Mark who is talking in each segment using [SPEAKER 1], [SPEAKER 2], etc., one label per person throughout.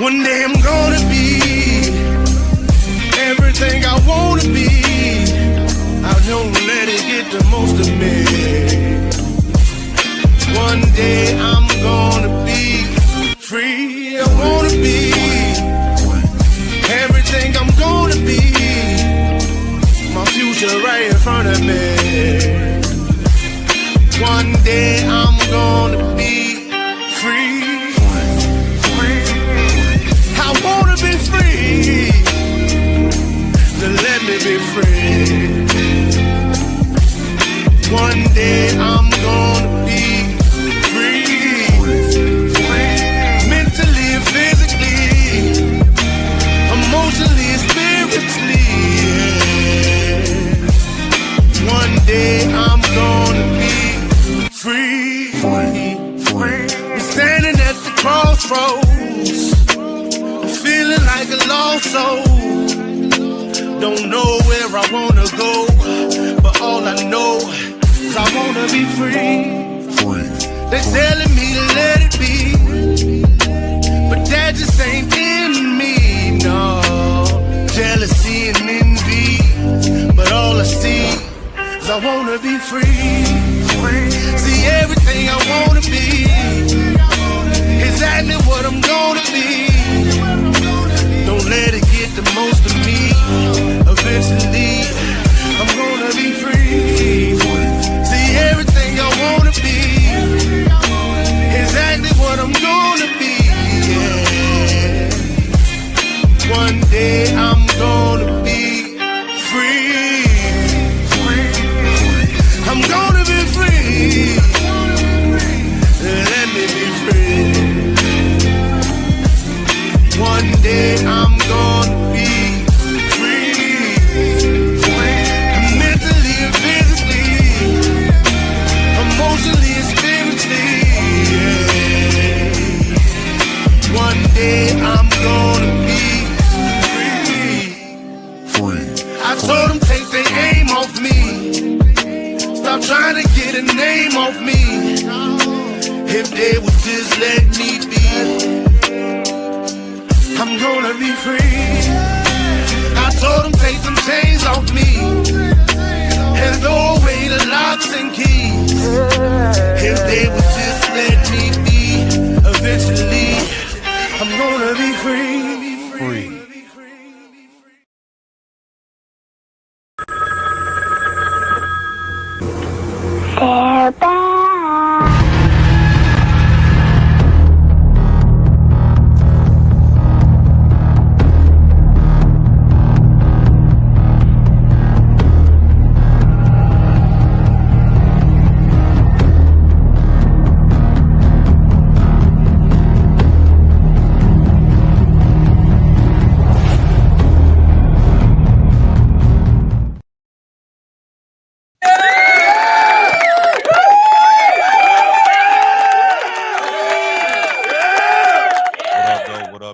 [SPEAKER 1] One day I'm gonna be everything I wanna be. I don't let it get the most of me. One day I'm gonna be free. I wanna be everything I'm gonna be. My future right in front of me. One day I'm gonna be free. I wanna be free. So let me be free. One day I'm gonna be free. Mentally, physically, emotionally, spiritually. Yeah. One day I'm gonna be free. I'm standing at the crossroads, feeling like a lost soul. Don't know where I wanna go, but all I know is I wanna be free. They're telling me to let it be, but that just ain't in me, no. Jealousy and envy, but all I see is I wanna be free. See everything I wanna be, exactly what I'm gonna be. Don't let it get the most of me. Eventually, I'm gonna be free. See everything I wanna be, exactly what I'm gonna be. Yeah. One day I'm gonna be free. I'm gonna be free. Let me be free. One day I'm gonna be free. Mentally and physically, emotionally and spiritually. Yeah. One day I'm gonna be free. I told them take their aim off me. Stop trying to get a name off me. If they would just let me be, I'm gonna be free. I told them take them chains off me and throw away the locks and keys. If they would just let me be, eventually I'm gonna be free. Free.
[SPEAKER 2] They're back.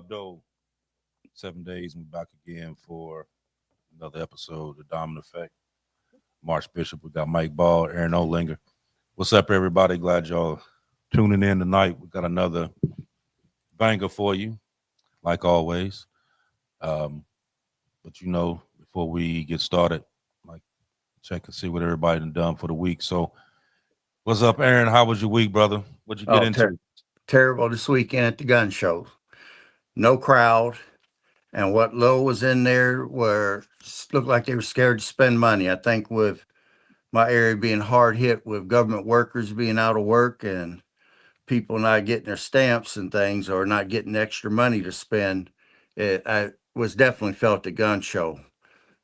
[SPEAKER 3] Though 7 days and we're back again for another episode of The Dominant Effect. Marsh Bishop, we got Mike Ball, Aaron Olinger. What's up, everybody? Glad y'all tuning in tonight. We got another banger for you, like always. But you know, before we get started, like check and see what everybody done for the week. So what's up, Aaron? How was your week, brother? What'd you get into?
[SPEAKER 4] Terrible this weekend at the gun show. No crowd, and what little was in there looked like they were scared to spend money. I think with my area being hard hit with government workers being out of work and people not getting their stamps and things or not getting extra money to spend, I was definitely felt at the gun show.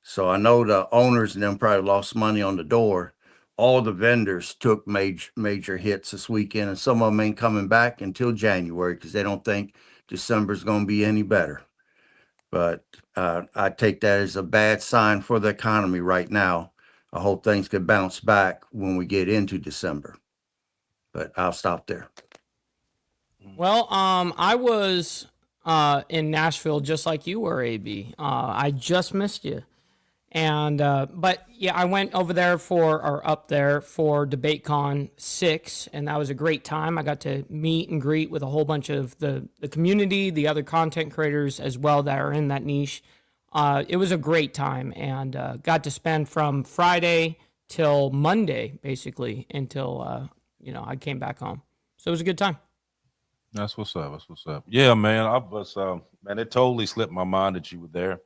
[SPEAKER 4] So I know the owners and them probably lost money on the door. All the vendors took major hits this weekend, and some of them ain't coming back until January because they don't think December's going to be any better. But I take that as a bad sign for the economy right now. I hope things could bounce back when we get into December. But I'll stop there.
[SPEAKER 5] Well, I was in Nashville just like you were, AB. I just missed you. And but yeah, I went over there up there for DebateCon 6, and that was a great time. I got to meet and greet with a whole bunch of the community, the other content creators as well that are in that niche. It was a great time, and got to spend from Friday till Monday basically until I came back home. So it was a good time.
[SPEAKER 3] That's what's up. That's what's up. Yeah, man. I was man, it totally slipped my mind that you were there.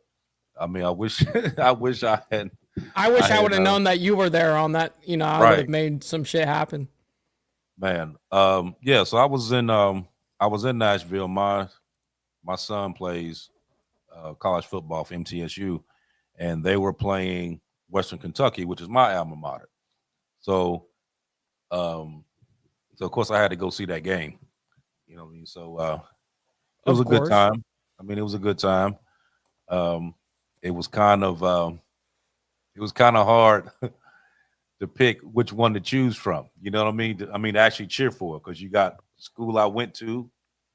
[SPEAKER 3] I mean, I wish I wish I had.
[SPEAKER 5] I wish I
[SPEAKER 3] had,
[SPEAKER 5] would have known that you were there on that. I would
[SPEAKER 3] right,
[SPEAKER 5] have made some shit happen.
[SPEAKER 3] man. Yeah. So I was in Nashville. My son plays college football for MTSU, and they were playing Western Kentucky, which is my alma mater. So, so of course I had to go see that game. You know what I mean? So it was
[SPEAKER 5] Of
[SPEAKER 3] a good
[SPEAKER 5] course.
[SPEAKER 3] time. I mean, it was a good time. It was kind of hard to pick which one to choose from. You know what I mean? To actually cheer for, because you got the school I went to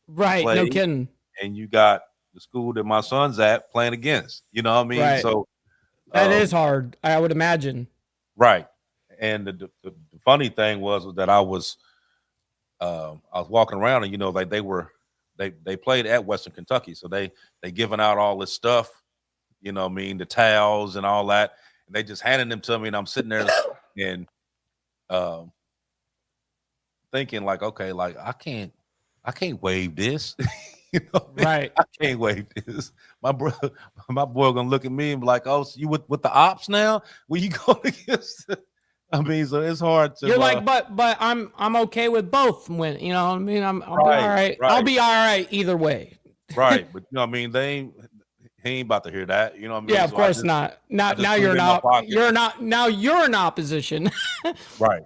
[SPEAKER 5] Right. No
[SPEAKER 3] play,
[SPEAKER 5] kidding.
[SPEAKER 3] and you got the school that my son's at playing against. You know what I mean?
[SPEAKER 5] Right.
[SPEAKER 3] So
[SPEAKER 5] That is hard, I would imagine.
[SPEAKER 3] right. And the funny thing was that I was walking around, and like they played at Western Kentucky, so they giving out all this stuff. You know what I mean? The towels and all that. And they just handed them to me, and I'm sitting there and thinking like, okay, like I can't wave this. You know what I mean?
[SPEAKER 5] Right.
[SPEAKER 3] I can't wave this. My boy gonna look at me and be like, oh, so you with the ops now? Where you going against? I mean, so it's hard to.
[SPEAKER 5] You're like, but I'm okay with both. When you know what I mean, I'll be all right.
[SPEAKER 3] Right.
[SPEAKER 5] I'll be all right either way.
[SPEAKER 3] Right, but you know what I mean, he ain't about to hear that. You know what I mean?
[SPEAKER 5] Yeah, of
[SPEAKER 3] So
[SPEAKER 5] course not. Now
[SPEAKER 3] put it
[SPEAKER 5] you're
[SPEAKER 3] in my
[SPEAKER 5] not.
[SPEAKER 3] pocket.
[SPEAKER 5] You're not. Now you're in opposition.
[SPEAKER 3] Right.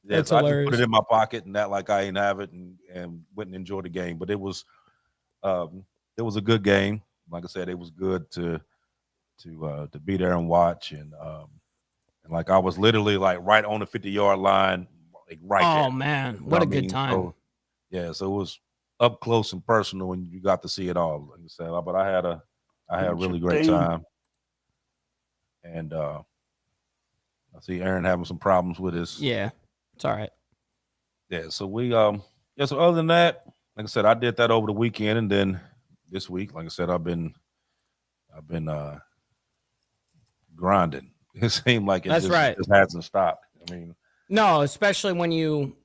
[SPEAKER 3] Yeah,
[SPEAKER 5] That's
[SPEAKER 3] so I just put
[SPEAKER 5] hilarious.
[SPEAKER 3] it in my pocket and that like I ain't have it, and went and enjoyed the game. But it was a good game. Like I said, it was good to be there and watch, and like I was literally like right on the 50-yard line, like right there.
[SPEAKER 5] Oh man,
[SPEAKER 3] You know
[SPEAKER 5] what a
[SPEAKER 3] I
[SPEAKER 5] good
[SPEAKER 3] mean?
[SPEAKER 5] time.
[SPEAKER 3] So, yeah, so it was up close and personal, and you got to see it all. Like I said, but I had a really great time. And I see Aaron having some problems with his.
[SPEAKER 5] Yeah, it's all right.
[SPEAKER 3] Yeah, so we yeah, so other than that, like I said, I did that over the weekend, and then this week, like I said, I've been grinding. It seemed like
[SPEAKER 5] That's right.
[SPEAKER 3] just hasn't stopped. I mean,
[SPEAKER 5] No, especially when you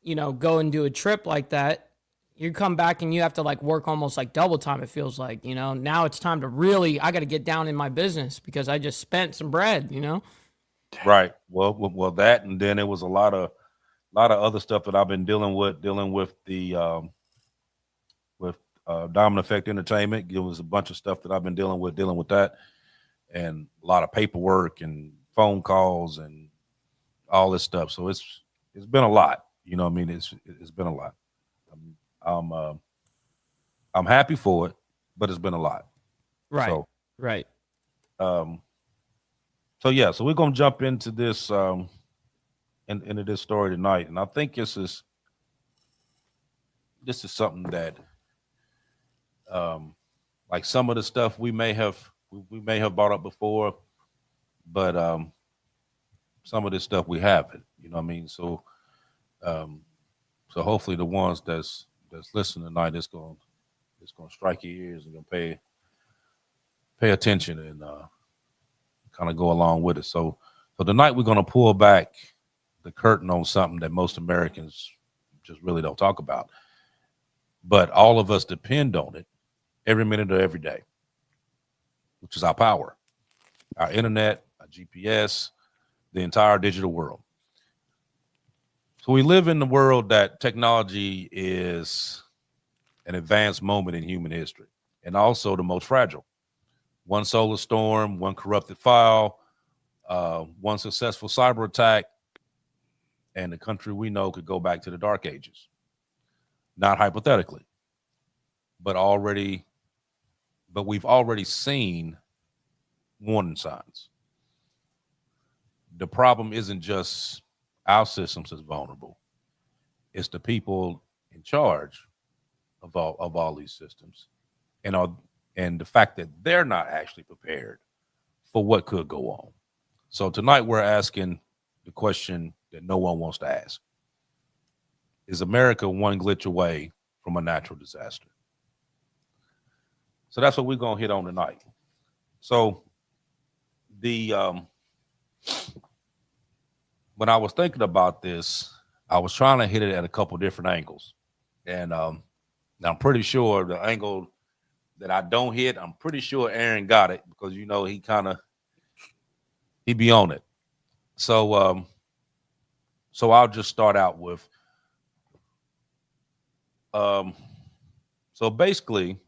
[SPEAKER 5] go and do a trip like that, you come back and you have to like work almost like double time. It feels like, now it's time to really, I got to get down in my business because I just spent some bread,
[SPEAKER 3] right. Well, that, and then it was a lot of other stuff that I've been dealing with the Dominant Effect Entertainment. It was a bunch of stuff that I've been dealing with that, and a lot of paperwork and phone calls and all this stuff. So it's been a lot. You know what I mean? It's been a lot. I'm happy for it, but it's been a lot.
[SPEAKER 5] Right.
[SPEAKER 3] So,
[SPEAKER 5] right.
[SPEAKER 3] So yeah, so we're gonna jump into this into this story tonight, and I think this is something that like some of the stuff we may have brought up before, but some of this stuff we haven't. You know what I mean? So so hopefully the ones that's listening tonight is gonna strike your ears and gonna pay attention and kind of go along with it. So tonight we're gonna pull back the curtain on something that most Americans just really don't talk about, but all of us depend on it every minute of every day, which is our power, our internet, our GPS, the entire digital world. So we live in the world that technology is an advanced moment in human history, and also the most fragile. One solar storm, one corrupted file, one successful cyber attack, and the country we know could go back to the dark ages. Not hypothetically, but we've already seen warning signs. The problem isn't just our systems is vulnerable. It's the people in charge of all these systems, and the fact that they're not actually prepared for what could go on. So tonight we're asking the question that no one wants to ask. Is America one glitch away from a natural disaster? So that's what we're going to hit on tonight. So the when I was thinking about this, I was trying to hit it at a couple different angles. And I'm pretty sure the angle that I don't hit, I'm pretty sure Aaron got it because, you know, he be on it. So so I'll just start out with so basically,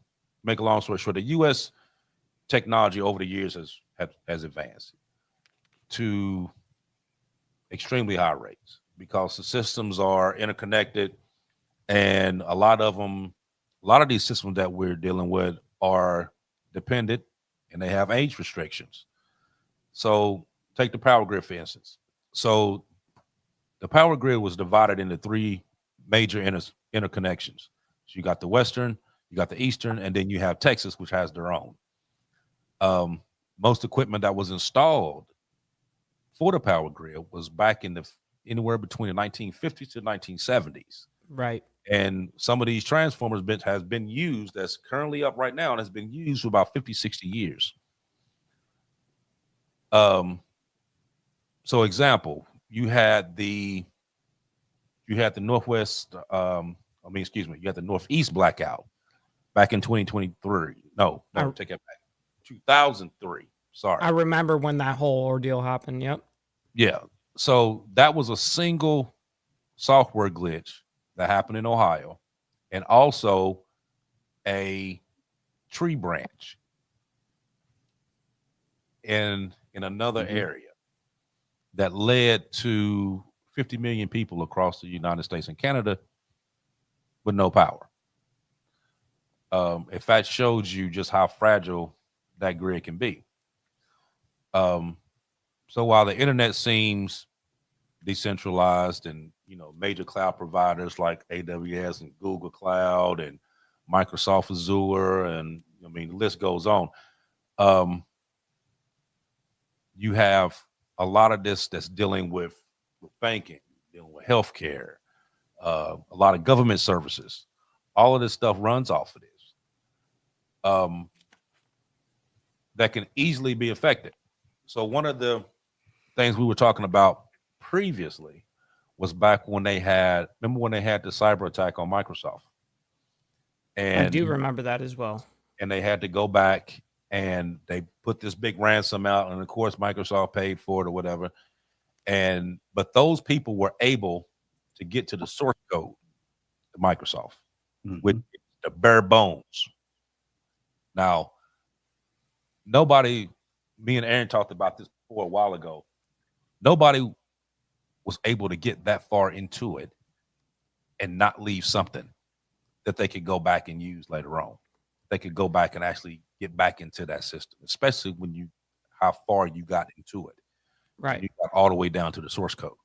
[SPEAKER 3] make a long story short, the U.S. technology over the years has advanced to extremely high rates because the systems are interconnected, and a lot of these systems that we're dealing with are dependent, and they have age restrictions. So take the power grid, for instance. So the power grid was divided into three major interconnections. So you got the Western, you got the Eastern, and then you have Texas, which has their own. Most equipment that was installed for the power grid was back in anywhere between the 1950s to 1970s.
[SPEAKER 5] Right.
[SPEAKER 3] And some of these transformers has been used, that's currently up right now, and has been used for about 50, 60 years. So example, you had the Northwest, you had the Northeast blackout back in 2023. No, take it back. 2003. Sorry.
[SPEAKER 5] I remember when that whole ordeal happened. Yep.
[SPEAKER 3] Yeah. So that was a single software glitch that happened in Ohio, and also a tree branch in another area that led to 50 million people across the United States and Canada with no power. If that shows you just how fragile that grid can be. So while the internet seems decentralized, and major cloud providers like AWS and Google Cloud and Microsoft Azure, and the list goes on, you have a lot of this that's dealing with banking, dealing with healthcare, a lot of government services. All of this stuff runs off of this. That can easily be affected. So one of the things we were talking about previously was back when remember when they had the cyber attack on Microsoft? And
[SPEAKER 5] I do remember that as well.
[SPEAKER 3] And they had to go back and they put this big ransom out, and of course Microsoft paid for it or whatever. But those people were able to get to the source code to Microsoft with the bare bones. Now, me and Aaron talked about this before a while ago. Nobody was able to get that far into it and not leave something that they could go back and use later on. They could go back and actually get back into that system, especially when how far you got into it.
[SPEAKER 5] Right.
[SPEAKER 3] You got all the way down to the source code.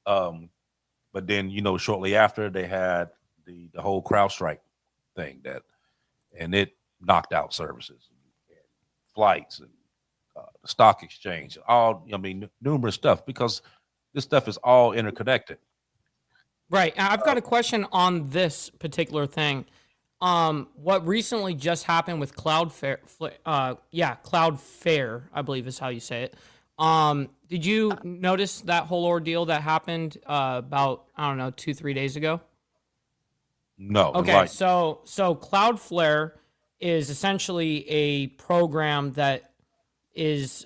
[SPEAKER 3] But then, shortly after, they had the whole CrowdStrike thing and it knocked out services, and flights, and the stock exchange, numerous stuff, because this stuff is all interconnected.
[SPEAKER 5] Right. I've got a question on this particular thing. What recently just happened with Cloudflare, Cloudflare, I believe is how you say it. Did you notice that whole ordeal that happened about, 2-3 days ago?
[SPEAKER 3] No.
[SPEAKER 5] Okay, so Cloudflare is essentially a program that it's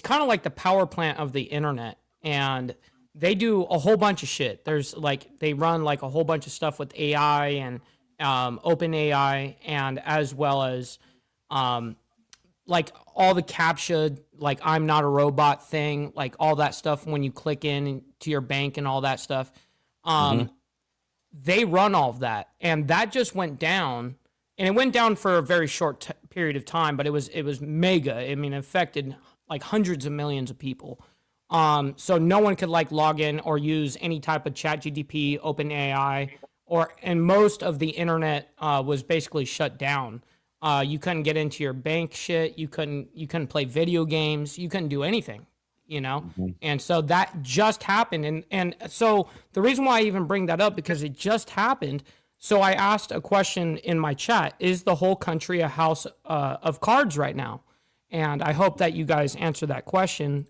[SPEAKER 5] kind of like the power plant of the internet, and they do a whole bunch of shit. They run like a whole bunch of stuff with AI and open AI, and as well as like all the CAPTCHA, like I'm not a robot thing, like all that stuff when you click in to your bank and all that stuff. They run all of that, and that just went down, and it went down for a very short period of time, but it was mega. I mean, it affected like hundreds of millions of people. So no one could like log in or use any type of ChatGPT, OpenAI, and most of the internet was basically shut down. You couldn't get into your bank shit. You couldn't play video games. You couldn't do anything, you know?
[SPEAKER 3] Mhm.
[SPEAKER 5] And so that just happened. And so the reason why I even bring that up, because it just happened. So I asked a question in my chat, is the whole country a house of cards right now? And I hope that you guys answer that question.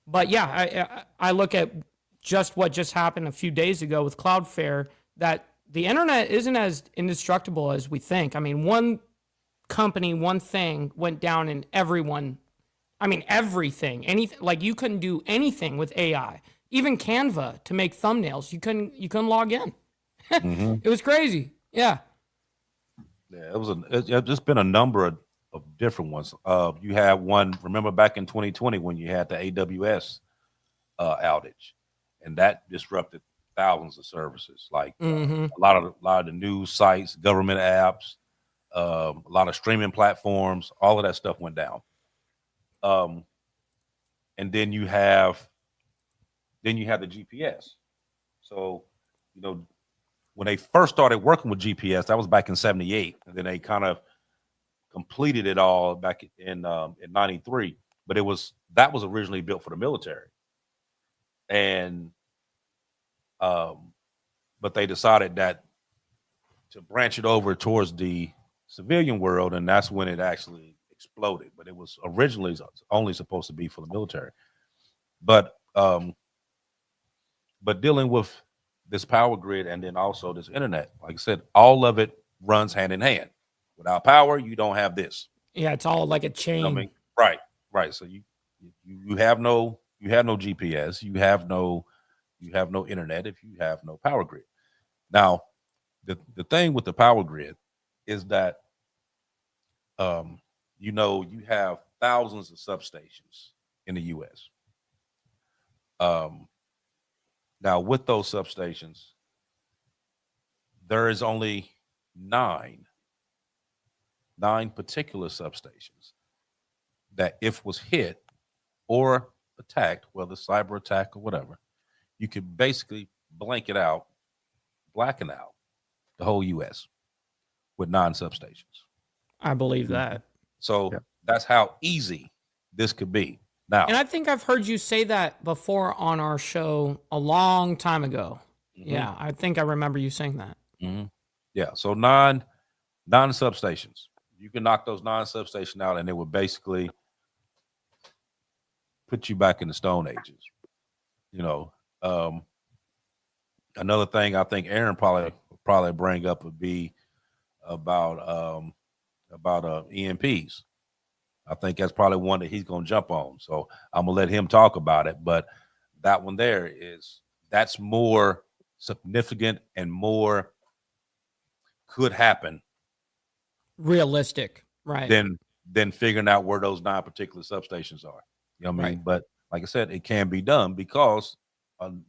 [SPEAKER 5] But yeah, I look at just what just happened a few days ago with Cloudflare, that the internet isn't as indestructible as we think. I mean, one company, one thing went down and everyone, I mean, everything, anything, like you couldn't do anything with AI, even Canva to make thumbnails. You couldn't log in.
[SPEAKER 3] Mhm.
[SPEAKER 5] It was crazy. Yeah.
[SPEAKER 3] Yeah, it's just been a number of different ones. You had one, remember back in 2020 when you had the AWS outage, and that disrupted thousands of services, like a lot of the news sites, government apps, a lot of streaming platforms, all of that stuff went down. Um, and then you have the GPS. So, you know, when they first started working with GPS, that was back in '78, and then they kind of completed it all back in '93. But that was originally built for the military, and but they decided that to branch it over towards the civilian world, and that's when it actually exploded. But it was originally only supposed to be for the military. But dealing with this power grid and then also this internet, like I said, all of it runs hand in hand. Without power, you don't have this.
[SPEAKER 5] Yeah. It's all like a
[SPEAKER 3] You know what I
[SPEAKER 5] chain.
[SPEAKER 3] mean? Right, right. So you have no GPS, you have no internet if you have no power grid. Now, the thing with the power grid is that you have thousands of substations in the US. Um, Now, with those substations, there is only nine particular substations that, if was hit or attacked, whether cyber attack or whatever, you could basically blacken out the whole U.S. with nine substations.
[SPEAKER 5] I believe
[SPEAKER 4] Mhm.
[SPEAKER 5] that.
[SPEAKER 3] So
[SPEAKER 4] Yep.
[SPEAKER 3] that's how easy this could be. Now,
[SPEAKER 5] And I think I've heard you say that before on our show a long time ago.
[SPEAKER 3] mhm,
[SPEAKER 5] Yeah, I think I remember you saying that.
[SPEAKER 3] mhm. Yeah, so nine substations. You can knock those nine substations out, and it would basically put you back in the Stone Ages. You know, um, another thing I think Aaron probably bring up would be about EMPs. I think that's probably one that he's going to jump on. So I'm gonna let him talk about it. But that one there that's more significant and more could happen
[SPEAKER 5] Realistic. Right.
[SPEAKER 3] than figuring out where those nine particular substations are. You know what I
[SPEAKER 5] Right.
[SPEAKER 3] mean? But like I said, it can be done because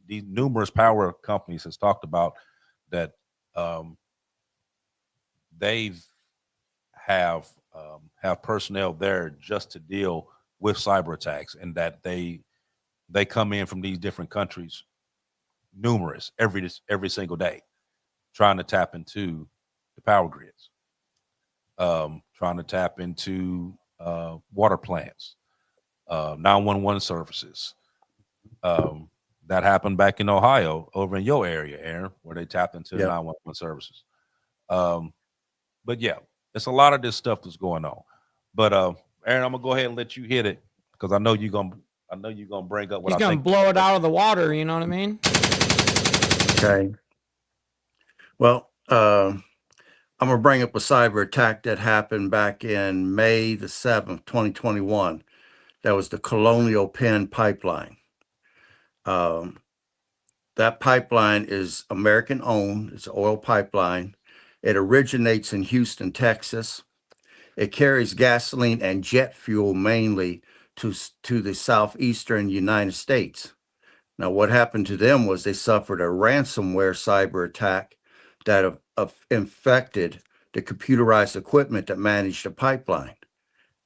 [SPEAKER 3] these numerous power companies has talked about that they've have personnel there just to deal with cyber attacks, and that they come in from these different countries, numerous every single day, trying to tap into the power grids, trying to tap into water plants, 911 services. That happened back in Ohio, over in your area, Aaron, where they tapped into the
[SPEAKER 4] Yep.
[SPEAKER 3] 911 services. But yeah, it's a lot of this stuff that's going on. But Aaron, I'm gonna go ahead and let you hit it because I know you're gonna bring up what
[SPEAKER 5] He's
[SPEAKER 3] I
[SPEAKER 5] going to
[SPEAKER 3] think.
[SPEAKER 5] blow it out of the water. You know what I mean?
[SPEAKER 4] Okay. Well, I'm gonna bring up a cyber attack that happened back in May the 7th, 2021. That was the Colonial Penn pipeline. Um, that pipeline is American owned. It's an oil pipeline. It originates in Houston, Texas. It carries gasoline and jet fuel mainly to the southeastern United States. Now, what happened to them was they suffered a ransomware cyber attack that infected the computerized equipment that managed the pipeline.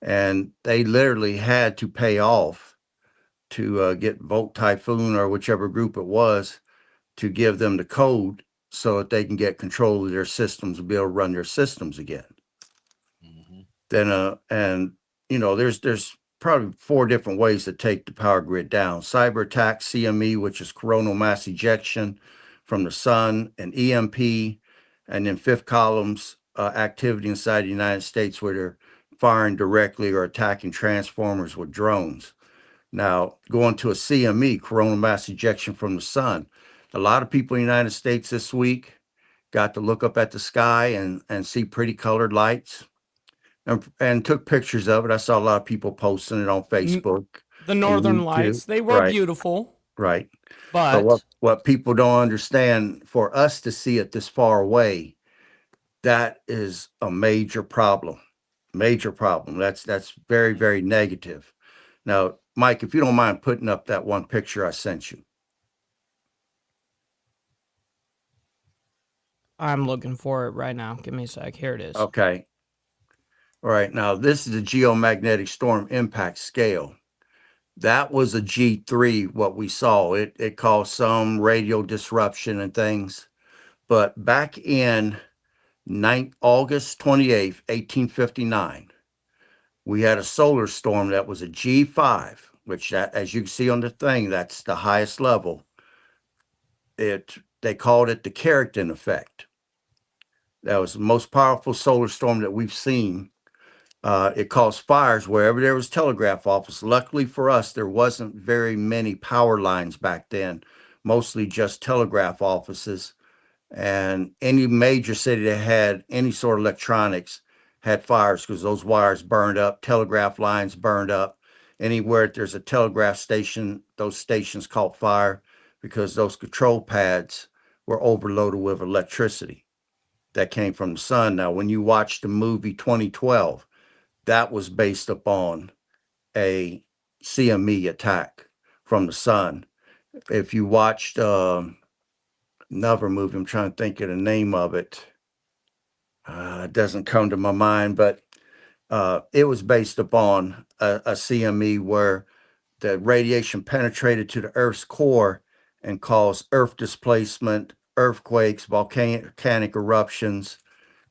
[SPEAKER 4] And they literally had to pay off to get Volt Typhoon or whichever group it was to give them the code so that they can get control of their systems and be able to run their systems again. Then, and there's probably 4 different ways to take the power grid down. Cyber attack, CME, which is coronal mass ejection from the sun, and EMP, and then fifth columns activity inside the United States where they're firing directly or attacking transformers with drones. Now, going to a CME, coronal mass ejection from the sun. A lot of people in the United States this week got to look up at the sky and see pretty colored lights and took pictures of it. I saw a lot of people posting it on Facebook
[SPEAKER 5] The
[SPEAKER 4] and
[SPEAKER 5] Northern
[SPEAKER 4] YouTube.
[SPEAKER 5] Lights, they were
[SPEAKER 4] Right,
[SPEAKER 5] beautiful,
[SPEAKER 4] right. But
[SPEAKER 5] but
[SPEAKER 4] what people don't understand, for us to see it this far away, that is a major problem. Major problem. That's very, very negative. Now, Mike, if you don't mind putting up that one picture I sent you.
[SPEAKER 5] I'm looking for it right now. Give me a sec. Here it is.
[SPEAKER 4] Okay. All right. Now, this is the geomagnetic storm impact scale. That was a G3, what we saw. It caused some radio disruption and things. But back in August 28th, 1859, we had a solar storm that was a G5, which, that, as you can see on the thing, that's the highest level. They called it the Carrington effect. That was the most powerful solar storm that we've seen. It caused fires wherever there was telegraph office. Luckily for us, there wasn't very many power lines back then, mostly just telegraph offices. And any major city that had any sort of electronics had fires because those wires burned up, telegraph lines burned up. Anywhere there's a telegraph station, those stations caught fire because those control pads were overloaded with electricity that came from the sun. Now, when you watch the movie 2012, that was based upon a CME attack from the sun. If you watched another movie, I'm trying to think of the name of it. It doesn't come to my mind, but it was based upon a CME where the radiation penetrated to the Earth's core and caused Earth displacement, earthquakes, volcanic eruptions.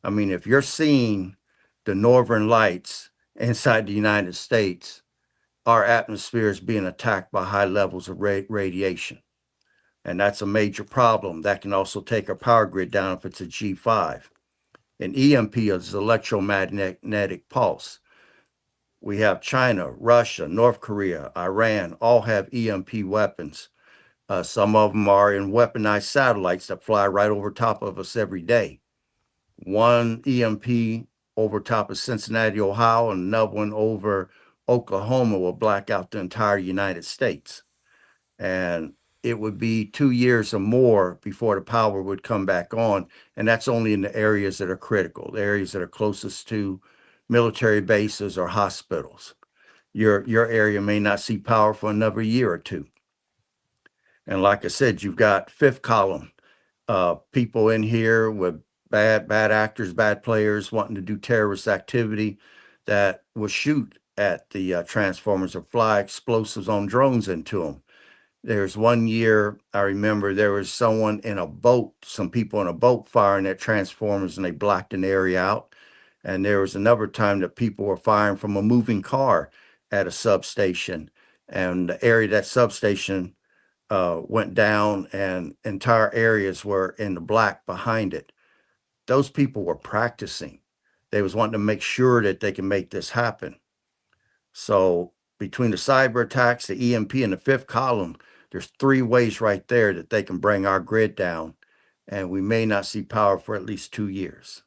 [SPEAKER 4] I mean, if you're seeing the northern lights inside the United States, our atmosphere is being attacked by high levels of radiation. And that's a major problem. That can also take our power grid down if it's a G5. An EMP is electromagnetic pulse. We have China, Russia, North Korea, Iran, all have EMP weapons. Some of them are in weaponized satellites that fly right over top of us every day. One EMP over top of Cincinnati, Ohio, and another one over Oklahoma will black out the entire United States. And it would be 2 years or more before the power would come back on. And that's only in the areas that are critical, the areas that are closest to military bases or hospitals. Your area may not see power for another year or two. And like I said, you've got fifth column people in here with bad actors, bad players wanting to do terrorist activity that will shoot at the transformers or fly explosives on drones into them. There's one year I remember there was someone in a boat, some people in a boat firing at transformers and they blacked an area out. And there was another time that people were firing from a moving car at a substation, and the area of that substation went down and entire areas were in the black behind it. Those people were practicing. They was wanting to make sure that they can make this happen. So between the cyber attacks, the EMP, and the fifth column, there's 3 ways right there that they can bring our grid down, and we may not see power for at least 2 years.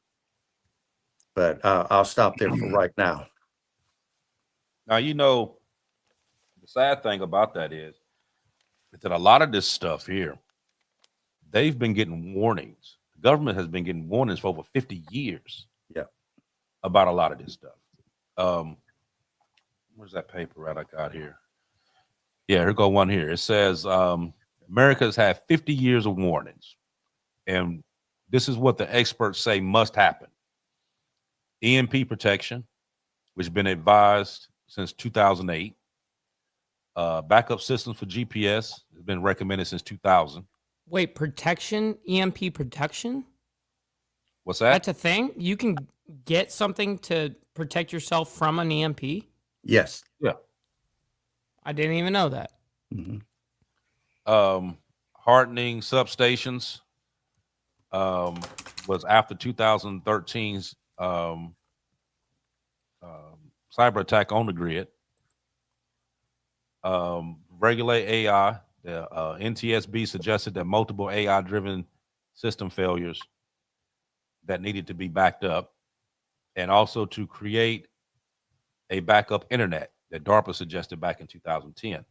[SPEAKER 4] But I'll stop there for right now.
[SPEAKER 3] Now, the sad thing about that is that a lot of this stuff here, they've been getting warnings. The government has been getting warnings for over 50 years.
[SPEAKER 4] Yeah.
[SPEAKER 3] About a lot of this stuff. Where's that paper I got here? Yeah, here go one here. It says America has had 50 years of warnings. And this is what the experts say must happen. EMP protection, which has been advised since 2008. Backup systems for GPS has been recommended since 2000.
[SPEAKER 5] Wait, protection? EMP protection?
[SPEAKER 3] What's that?
[SPEAKER 5] That's a thing. You can get something to protect yourself from an EMP.
[SPEAKER 4] Yes.
[SPEAKER 3] Yeah.
[SPEAKER 5] I didn't even know that.
[SPEAKER 4] Mhm.
[SPEAKER 3] Hardening substations was after 2013's cyber attack on the grid. Regulate AI. The NTSB suggested that multiple AI-driven system failures that needed to be backed up, and also to create a backup internet that DARPA suggested back in 2010.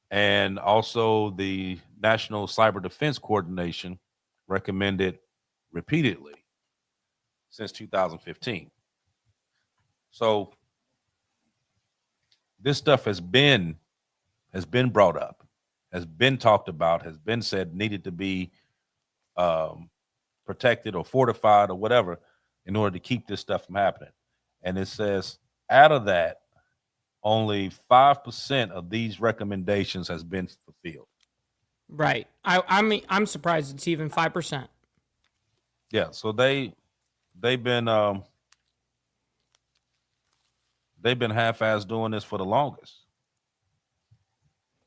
[SPEAKER 3] And also the National Cyber Defense Coordination recommended repeatedly since 2015. So this stuff has been brought up, has been talked about, has been said needed to be protected or fortified or whatever in order to keep this stuff from happening. And it says out of that, only 5% of these recommendations has been fulfilled.
[SPEAKER 5] Right. I mean, I'm surprised it's even 5%.
[SPEAKER 3] Yeah. So they've been half-ass doing this for the longest.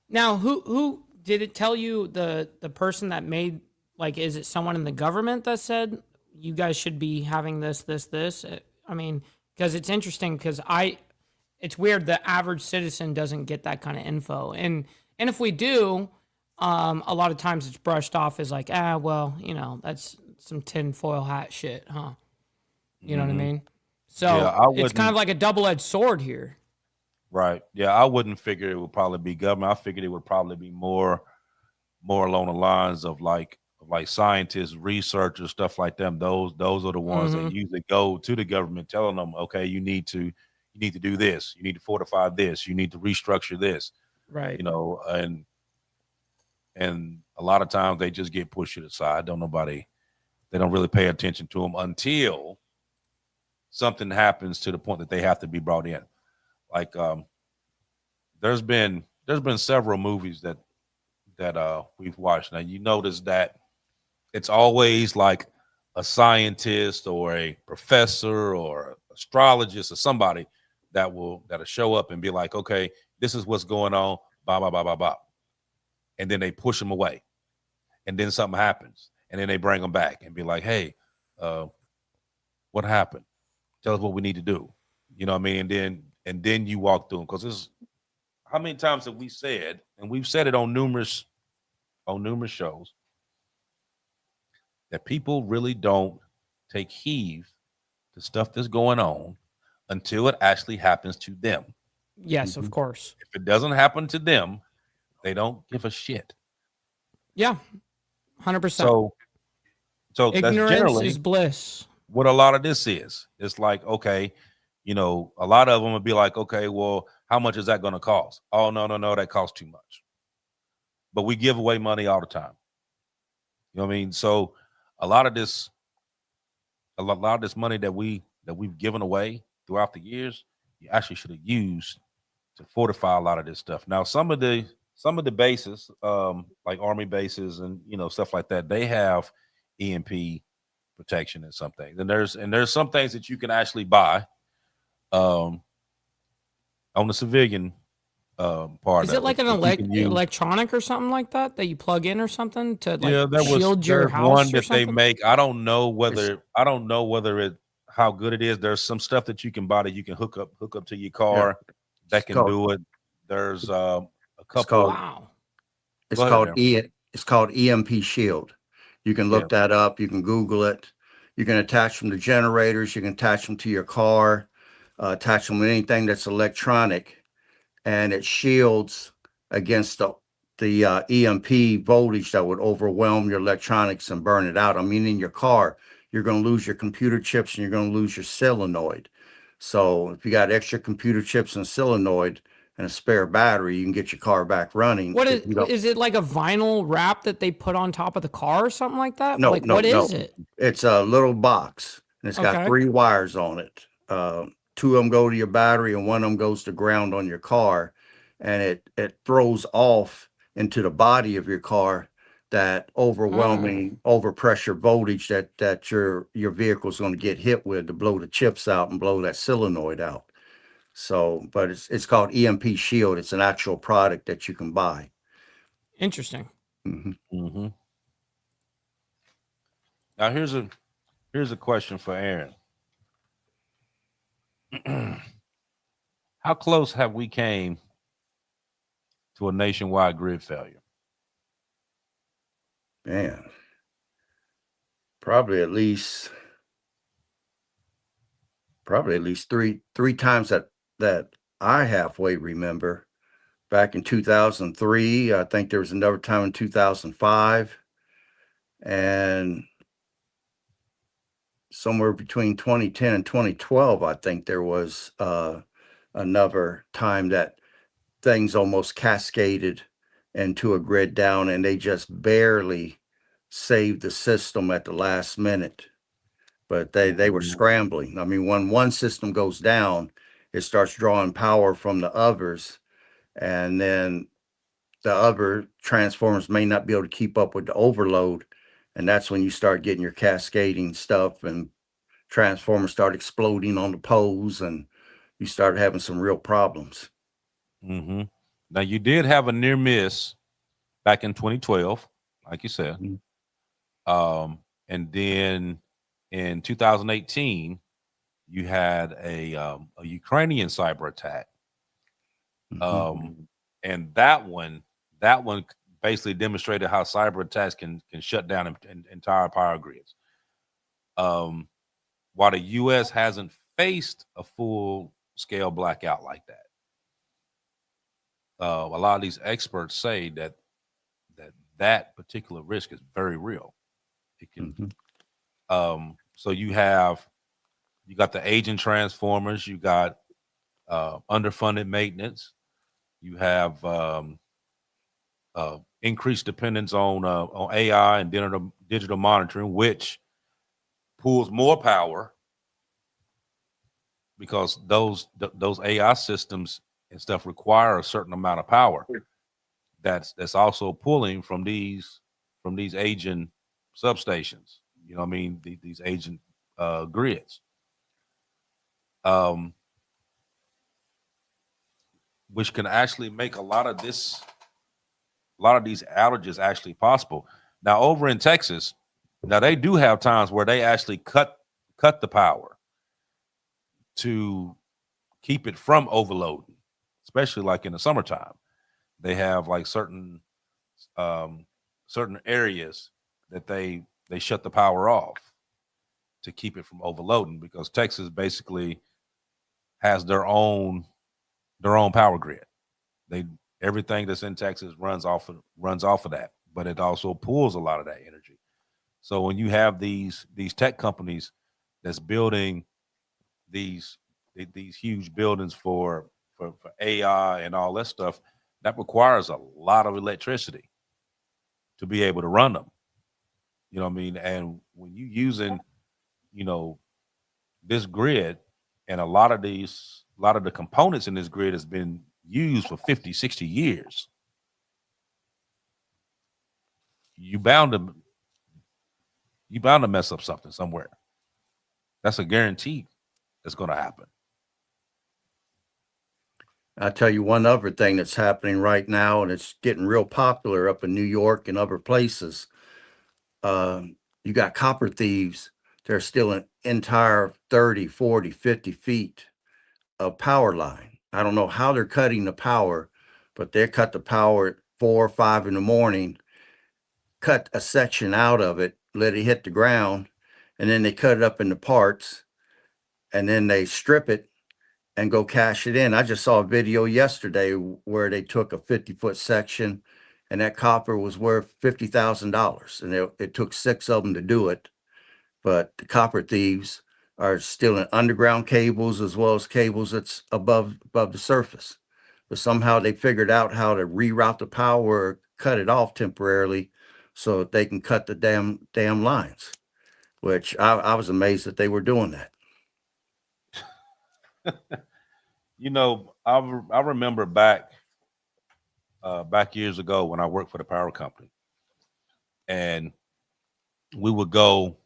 [SPEAKER 5] Now, who did it tell you the person that made, like, is it someone in the government that said you guys should be having this? I mean, because it's interesting because it's weird the average citizen doesn't get that kind of info. And if we do, a lot of times it's brushed off as like, well, that's some tinfoil hat shit, huh? You know what I mean? So
[SPEAKER 3] Yeah,
[SPEAKER 5] it's kind of like a double-edged sword here.
[SPEAKER 3] Right. Yeah, I wouldn't figure it would probably be government. I figured it would probably be more along the lines of like scientists, researchers, stuff like them. Those are the ones that usually go to the government telling them, okay, you need to do this, you need to fortify this, you need to restructure this.
[SPEAKER 5] Right.
[SPEAKER 3] And a lot of times they just get pushed to the side. They don't really pay attention to them until something happens to the point that they have to be brought in. Like there's been several movies that we've watched. Now you notice that it's always like a scientist or a professor or astrologist or somebody that'll show up and be like, okay, this is what's going on, blah blah blah blah blah, and then they push them away, and then something happens, and then they bring them back and be like, hey, what happened? Tell us what we need to do. You know what I mean? And then you walk through them, because this, how many times have we said, and we've said it on numerous shows, that people really don't take heed to stuff that's going on until it actually happens to them.
[SPEAKER 5] Yes, of course.
[SPEAKER 3] If it doesn't happen to them, they don't give a shit.
[SPEAKER 5] Yeah, 100%.
[SPEAKER 3] So that's
[SPEAKER 5] ignorance
[SPEAKER 3] generally
[SPEAKER 5] is bliss.
[SPEAKER 3] what a lot of this is. It's like, okay, a lot of them would be like, okay, well, how much is that going to cost? Oh, no, that costs too much. But we give away money all the time. You know what I mean? So a lot of this money that we've given away throughout the years, you actually should have used to fortify a lot of this stuff. Now, some of the bases, like Army bases and stuff like that, they have EMP protection and some things. And there's some things that you can actually buy on the civilian part.
[SPEAKER 5] Is it like an electronic or something like that you plug in or something to shield your house
[SPEAKER 3] one that
[SPEAKER 5] something?
[SPEAKER 3] they make. I don't know whether it how good it is. There's some stuff that you can buy that you can hook up to your car that can do it. There's a couple.
[SPEAKER 5] Wow.
[SPEAKER 4] It's called EMP Shield. You can look that up. You can Google it. You can attach them to generators. You can attach them to your car. Attach them to anything that's electronic, and it shields against the EMP voltage that would overwhelm your electronics and burn it out. I mean, in your car, you're going to lose your computer chips and you're going to lose your solenoid. So if you got extra computer chips and solenoid and a spare battery, you can get your car back running.
[SPEAKER 5] What is it, like a vinyl wrap that they put on top of the car or something like that?
[SPEAKER 4] No,
[SPEAKER 5] what is it?
[SPEAKER 4] It's a little box, and it's got 3 wires on it. 2 of them go to your battery and 1 of them goes to ground on your car, and it throws off into the body of your car that overwhelming overpressure voltage that your vehicle's going to get hit with to blow the chips out and blow that solenoid out. So, but it's called EMP Shield. It's an actual product that you can buy.
[SPEAKER 5] Interesting.
[SPEAKER 4] Mm-hmm.
[SPEAKER 3] Mm-hmm. Now here's a question for Aaron. How close have we came to a nationwide grid failure?
[SPEAKER 4] Man, probably at least three times that I halfway remember. Back in 2003, I think there was another time in 2005, and somewhere between 2010 and 2012, I think there was another time that things almost cascaded into a grid down, and they just barely saved the system at the last minute. But they were scrambling. I mean, when one system goes down, it starts drawing power from the others, and then the other transformers may not be able to keep up with the overload, and that's when you start getting your cascading stuff, and transformers start exploding on the poles, and you start having some real problems.
[SPEAKER 3] Mm-hmm. Now you did have a near miss back in 2012, like you said. And then in 2018, you had a Ukrainian cyber attack. And that one basically demonstrated how cyber attacks can shut down entire power grids. While the U.S. hasn't faced a full scale blackout like that, a lot of these experts say that particular risk is very real. It can. So you got the aging transformers, you got underfunded maintenance, you have increased dependence on AI and digital monitoring, which pulls more power because those AI systems and stuff require a certain amount of power. That's also pulling from these aging substations. You know what I mean? These aging grids. Which can actually make a lot of these outages actually possible. Now, over in Texas, now they do have times where they actually cut the power to keep it from overloading, especially like in the summertime. They have like certain areas that they shut the power off to keep it from overloading, because Texas basically has their own power grid. Everything that's in Texas runs off of that, but it also pulls a lot of that energy. So when you have these tech companies that's building these huge buildings for AI and all that stuff, that requires a lot of electricity to be able to run them. You know what I mean? And when you using, this grid, and a lot of the components in this grid has been used for 50, 60 years, you bound to mess up something somewhere. That's a guarantee that's going to happen.
[SPEAKER 4] I'll tell you one other thing that's happening right now, and it's getting real popular up in New York and other places. You got copper thieves. They're stealing entire 30, 40, 50 feet of power line. I don't know how they're cutting the power, but they cut the power at 4 or 5 in the morning, cut a section out of it, let it hit the ground, and then they cut it up into parts, and then they strip it and go cash it in. I just saw a video yesterday where they took a 50-foot section, and that copper was worth $50,000, and it took 6 of them to do it. But the copper thieves are stealing underground cables as well as cables that's above the surface. But somehow they figured out how to reroute the power, or cut it off temporarily, so that they can cut the damn lines. Which I was amazed that they were doing that.
[SPEAKER 3] I remember back years ago when I worked for the power company. and we would go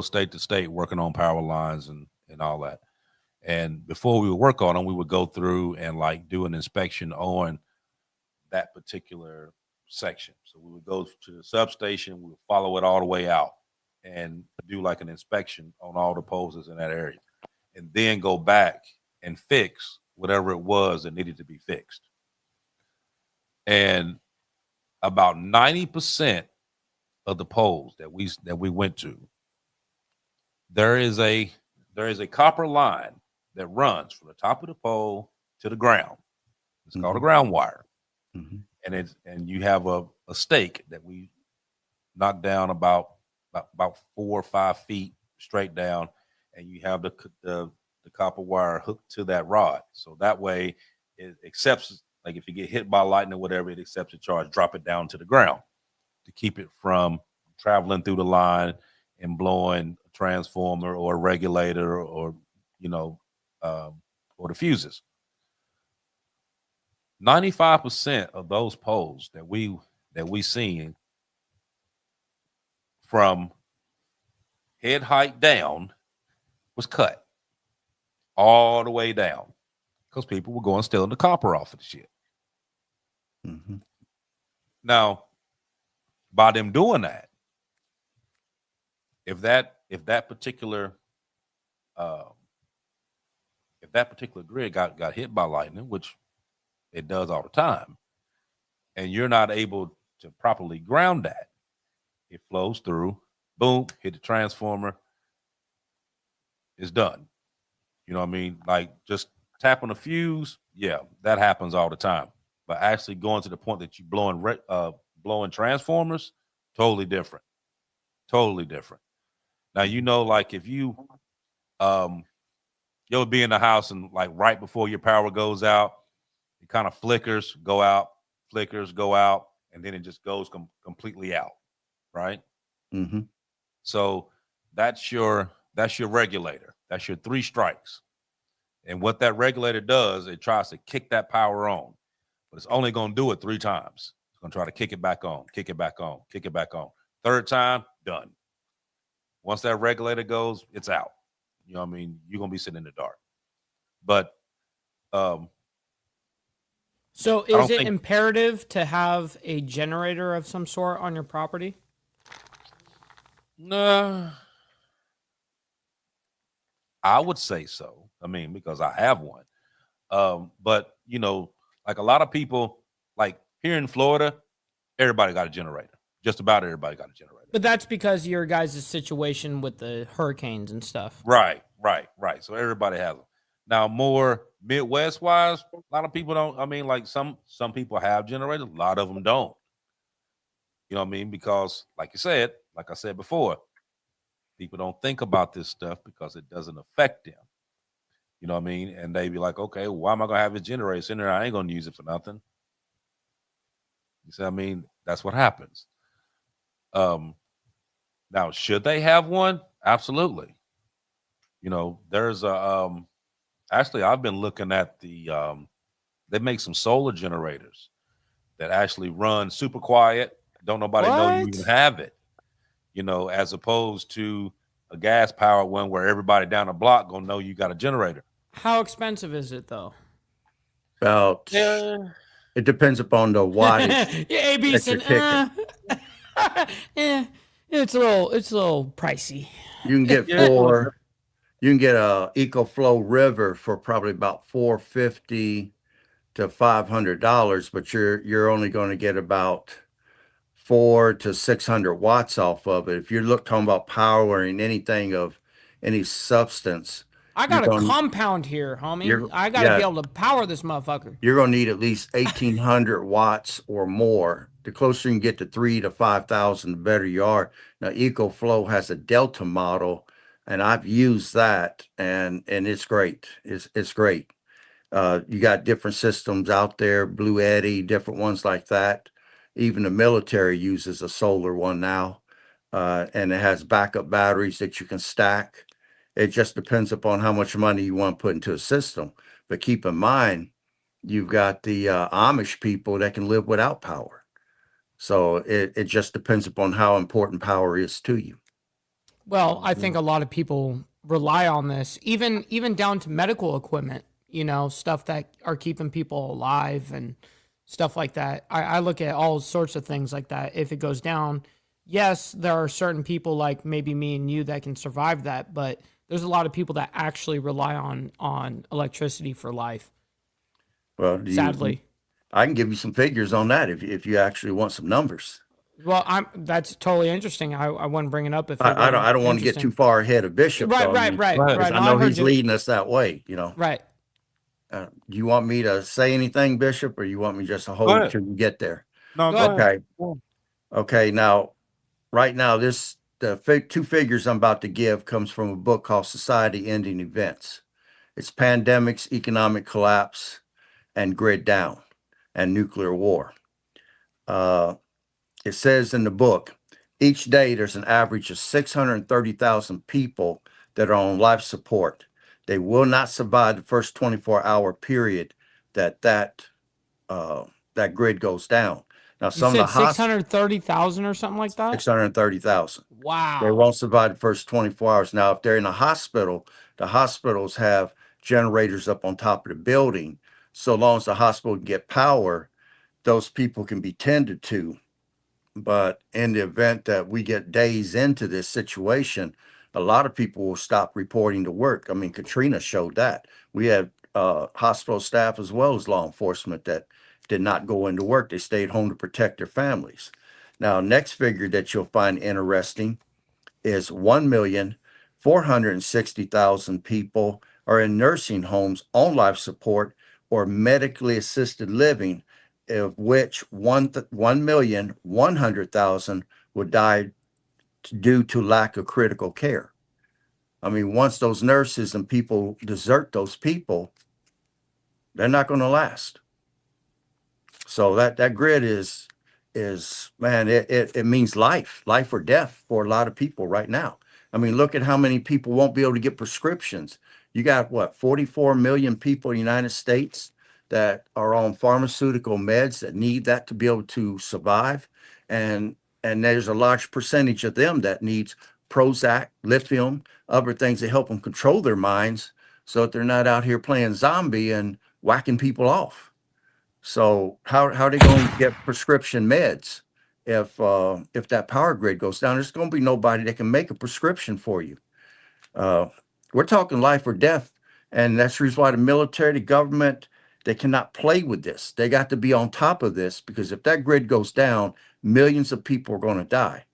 [SPEAKER 3] state to state working on power lines and all that. And before we would work on them, we would go through and like do an inspection on that particular section. So we would go to the substation, we would follow it all the way out and do like an inspection on all the poses in that area, and then go back and fix whatever it was that needed to be fixed. And about 90% of the poles that we went to, there is a copper line that runs from the top of the pole to the ground. It's called a ground wire. And you have a stake that we knocked down about 4 or 5 feet straight down, and you have the copper wire hooked to that rod. So that way it accepts, like if you get hit by lightning or whatever, it accepts the charge, drop it down to the ground to keep it from traveling through the line and blowing a transformer or a regulator or or the fuses. 95% of those poles that we seen from head height down was cut all the way down because people were going stealing the copper off of the shit. Now, by them doing that, if that particular grid got hit by lightning, which it does all the time, and you're not able to properly ground that, it flows through, boom, hit the transformer, it's done. You know what I mean? Like just tapping a fuse, yeah, that happens all the time. But actually going to the point that you blowing transformers, totally different. Totally different. Now, like if you'll be in the house and like right before your power goes out, it kind of flickers, go out, and then it just goes completely out, right? So that's your regulator. That's your 3 strikes. And what that regulator does, it tries to kick that power on, but it's only going to do it 3 times. It's going to try to kick it back on, kick it back on, kick it back on. 3rd time, done. Once that regulator goes, it's out. You know what I mean? You're going to be sitting in the dark. But
[SPEAKER 5] so is it imperative to have a generator of some sort on your property?
[SPEAKER 3] No, I would say so. I mean, because I have one. But like a lot of people, like here in Florida, everybody got a generator. Just about everybody got a generator.
[SPEAKER 5] But that's because your guys' situation with the hurricanes and stuff.
[SPEAKER 3] Right. So everybody has them. Now, more Midwest wise, a lot of people don't. I mean, like some people have generators, a lot of them don't. You know what I mean? Because like I said before, people don't think about this stuff because it doesn't affect them. You know what I mean? And they be like, okay, why am I gonna have a generator sitting there? I ain't gonna use it for nothing. You see what I mean? That's what happens. Now, should they have one? Absolutely. There's a actually I've been looking at the they make some solar generators that actually run super quiet. Don't nobody know you even have it. As opposed to a gas powered one where everybody down the block gonna know you got a generator.
[SPEAKER 5] How expensive is it though?
[SPEAKER 4] About it depends upon the wattage.
[SPEAKER 5] Yeah, AB said, yeah, it's a little pricey.
[SPEAKER 4] You can get a EcoFlow River for probably about $450 to $500, but you're only going to get about 400 to 600 watts off of it. If you're talking about powering anything of any substance,
[SPEAKER 5] I got a compound here, homie. I got to be able to power this motherfucker.
[SPEAKER 4] You're going to need at least 1,800 watts or more. The closer you can get to 3,000 to 5,000, the better you are. Now, EcoFlow has a Delta model, and I've used that, and it's great. It's great. You got different systems out there, Blue Eddy, different ones like that. Even the military uses a solar one now, and it has backup batteries that you can stack. It just depends upon how much money you want to put into a system. But keep in mind, you've got the Amish people that can live without power. So it just depends upon how important power is to you.
[SPEAKER 5] Well, I think a lot of people rely on this, even down to medical equipment, stuff that are keeping people alive and stuff like that. I look at all sorts of things like that. If it goes down, yes, there are certain people like maybe me and you that can survive that, but there's a lot of people that actually rely on electricity for life.
[SPEAKER 4] Well,
[SPEAKER 5] Sadly.
[SPEAKER 4] I can give you some figures on that if you actually want some numbers.
[SPEAKER 5] Well, that's totally interesting. I wouldn't bring it up if it wasn't
[SPEAKER 4] I don't want to get
[SPEAKER 5] interesting.
[SPEAKER 4] too far ahead of Bishop.
[SPEAKER 5] Right,
[SPEAKER 4] though. I
[SPEAKER 5] right,
[SPEAKER 4] mean,
[SPEAKER 5] right,
[SPEAKER 3] Right.
[SPEAKER 5] right.
[SPEAKER 4] 'cause
[SPEAKER 5] No,
[SPEAKER 4] I
[SPEAKER 5] I
[SPEAKER 4] know
[SPEAKER 5] heard
[SPEAKER 4] he's
[SPEAKER 5] you.
[SPEAKER 4] leading us that way.
[SPEAKER 5] Right.
[SPEAKER 4] Do you want me to say anything, Bishop, or you want me just to
[SPEAKER 3] Go
[SPEAKER 4] hold it
[SPEAKER 3] ahead.
[SPEAKER 4] till you get there?
[SPEAKER 3] No,
[SPEAKER 5] Go
[SPEAKER 3] go
[SPEAKER 5] ahead.
[SPEAKER 3] ahead.
[SPEAKER 4] Okay. Okay. Now, right now, two figures I'm about to give comes from a book called Society Ending Events. It's pandemics, economic collapse, and grid down, and nuclear war. It says in the book, each day there's an average of 630,000 people that are on life support. They will not survive the first 24-hour period that that grid goes down. Now,
[SPEAKER 5] You
[SPEAKER 4] some of
[SPEAKER 5] said
[SPEAKER 4] the hospitals,
[SPEAKER 5] 630,000 or something like that?
[SPEAKER 4] 630,000. They
[SPEAKER 5] Wow.
[SPEAKER 4] won't survive the first 24 hours. Now, if they're in a hospital, the hospitals have generators up on top of the building. So long as the hospital can get power, those people can be tended to. But in the event that we get days into this situation, a lot of people will stop reporting to work. I mean, Katrina showed that. We had hospital staff as well as law enforcement that did not go into work. They stayed home to protect their families. Now, next figure that you'll find interesting is 1,460,000 people are in nursing homes on life support or medically assisted living, of which 1,100,000 would die due to lack of critical care. I mean, once those nurses and people desert those people, they're not going to last. So that grid is man, it means life or death for a lot of people right now. I mean, look at how many people won't be able to get prescriptions. You got what, 44 million people in the United States that are on pharmaceutical meds that need that to be able to survive. And there's a large percentage of them that needs Prozac, lithium, other things to help them control their minds so that they're not out here playing zombie and whacking people off. So how are they going to get prescription meds if that power grid goes down? There's going to be nobody that can make a prescription for you. Uh, we're talking life or death, and that's the reason why the military, the government, they cannot play with this. They got to be on top of this because if that grid goes down, millions of people are going to die.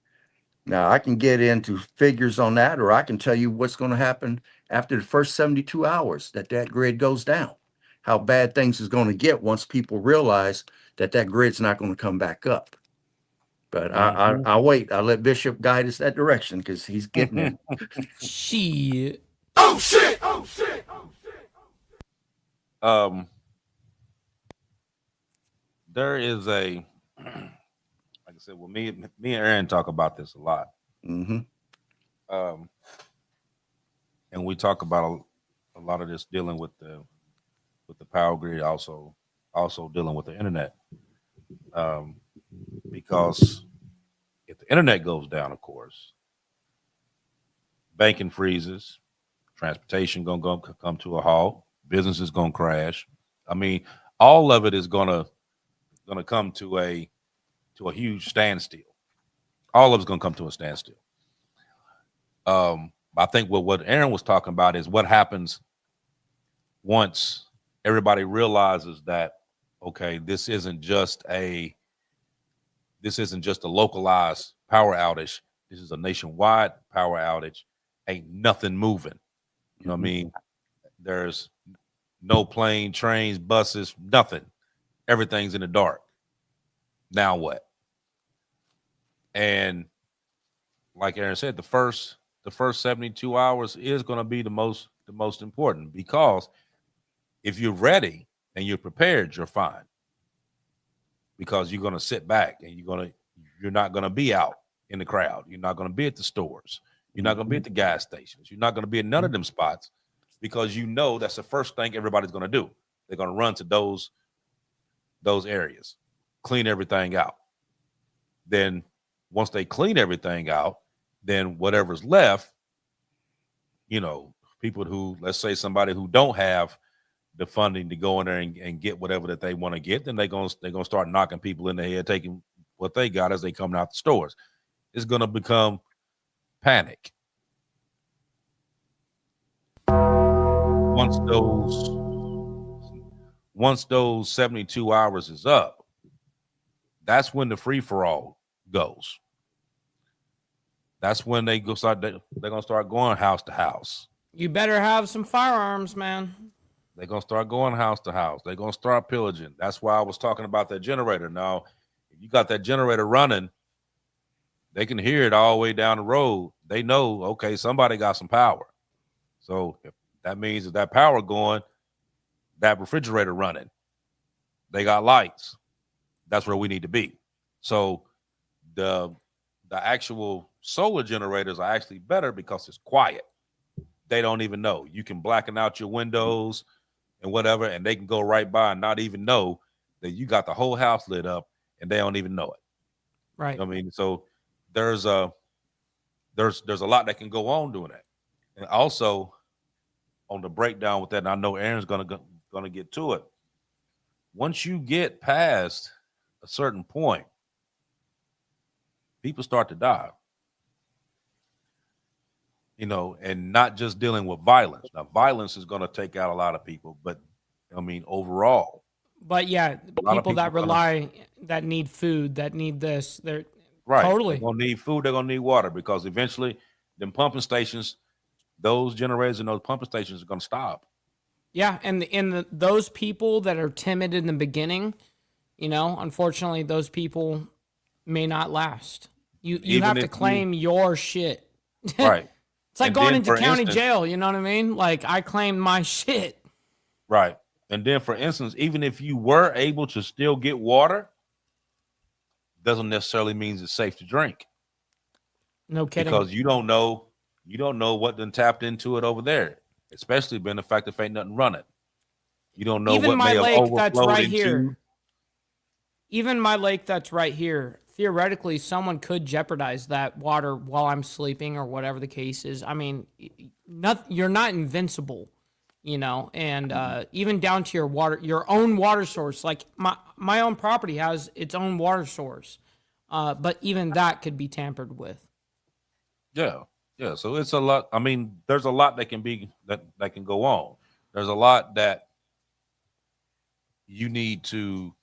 [SPEAKER 4] Now I can get into figures on that, or I can tell you what's going to happen after the first 72 hours that grid goes down. How bad things is going to get once people realize that grid's not going to come back up. But I'll wait. I'll let Bishop guide us that direction because he's getting there.
[SPEAKER 5] Shit.
[SPEAKER 3] Um, there is like I said, well, me and Aaron talk about this a lot.
[SPEAKER 4] Mm-hmm.
[SPEAKER 3] And we talk about a lot of this dealing with the power grid, also dealing with the internet. Because if the internet goes down, of course, banking freezes, transportation gonna come to a halt, business is gonna crash. I mean, all of it is gonna come to a huge standstill. All of it's gonna come to a standstill. I think what Aaron was talking about is what happens once everybody realizes that, okay, this isn't just a localized power outage. This is a nationwide power outage. Ain't nothing moving. You know what I mean? There's no plane, trains, buses, nothing. Everything's in the dark. Now what? And like Aaron said, the first 72 hours is going to be the most important, because if you're ready and you're prepared, you're fine, because you're going to sit back and you're not going to be out in the crowd. You're not going to be at the stores. You're not going to be at the gas stations. You're not going to be at none of them spots, because you know that's the first thing everybody's going to do. They're going to run to those areas, clean everything out. then once they clean everything out, then whatever's left, you know, people who, let's say somebody who don't have the funding to go in there and get whatever that they want to get, then they're gonna start knocking people in the head, taking what they got as they coming out the stores. It's gonna become panic. Once those 72 hours is up, that's when the free for all goes. That's when they're gonna start going house to house.
[SPEAKER 5] You better have some firearms, man.
[SPEAKER 3] They're gonna start going house to house. They're gonna start pillaging. That's why I was talking about that generator. Now, if you got that generator running, they can hear it all the way down the road. They know, okay, somebody got some power. So if that means that power going, that refrigerator running, they got lights. That's where we need to be. So the actual solar generators are actually better because it's quiet. They don't even know. You can blacken out your windows and whatever, and they can go right by and not even know that you got the whole house lit up, and they don't even know it.
[SPEAKER 5] Right.
[SPEAKER 3] You know what I mean, so there's a lot that can go on doing that. And also on the breakdown with that, and I know Aaron's gonna get to it. Once you get past a certain point, people start to die. You know, and not just dealing with violence. Now, violence is going to take out a lot of people, but I mean, overall.
[SPEAKER 5] But yeah, people that rely, that need food, that need this, they're
[SPEAKER 3] right.
[SPEAKER 5] Totally.
[SPEAKER 3] They're going to need food. They're going to need water, because eventually them pumping stations, those generators and those pumping stations are going to stop.
[SPEAKER 5] Yeah. And those people that are timid in the beginning, you know, unfortunately, those people may not last. You have to claim your shit.
[SPEAKER 3] Right.
[SPEAKER 5] It's like going into county jail, you know what I mean? Like, I claimed my shit.
[SPEAKER 3] Right. And then, for instance, even if you were able to still get water, doesn't necessarily mean it's safe to drink.
[SPEAKER 5] No kidding.
[SPEAKER 3] Because you don't know what done tapped into it over there, especially being the fact that ain't nothing running. You don't know
[SPEAKER 5] even
[SPEAKER 3] what
[SPEAKER 5] my
[SPEAKER 3] may
[SPEAKER 5] lake
[SPEAKER 3] have
[SPEAKER 5] that's
[SPEAKER 3] overflowed
[SPEAKER 5] right
[SPEAKER 3] into.
[SPEAKER 5] Here. Even my lake that's right here, theoretically, someone could jeopardize that water while I'm sleeping or whatever the case is. I mean, you're not invincible, you know, and even down to your own water source. Like my own property has its own water source, but even that could be tampered with.
[SPEAKER 3] Yeah. So it's a lot. I mean, there's a lot that can be that can go on. There's a lot that you need to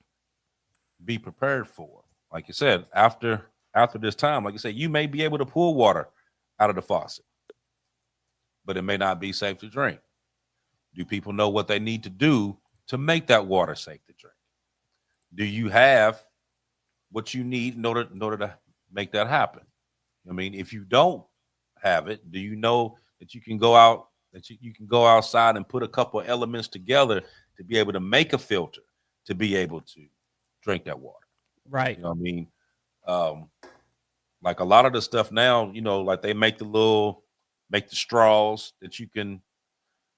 [SPEAKER 3] be prepared for. Like you said, after this time, like you said, you may be able to pull water out of the faucet, but it may not be safe to drink. Do people know what they need to do to make that water safe to drink? Do you have what you need in order to make that happen? I mean, if you don't have it, do you know that you can go out, that you can go outside and put a couple of elements together to be able to make a filter to be able to drink that water?
[SPEAKER 5] Right.
[SPEAKER 3] You know what I mean? Like a lot of the stuff now, you know, like they make the straws that you can,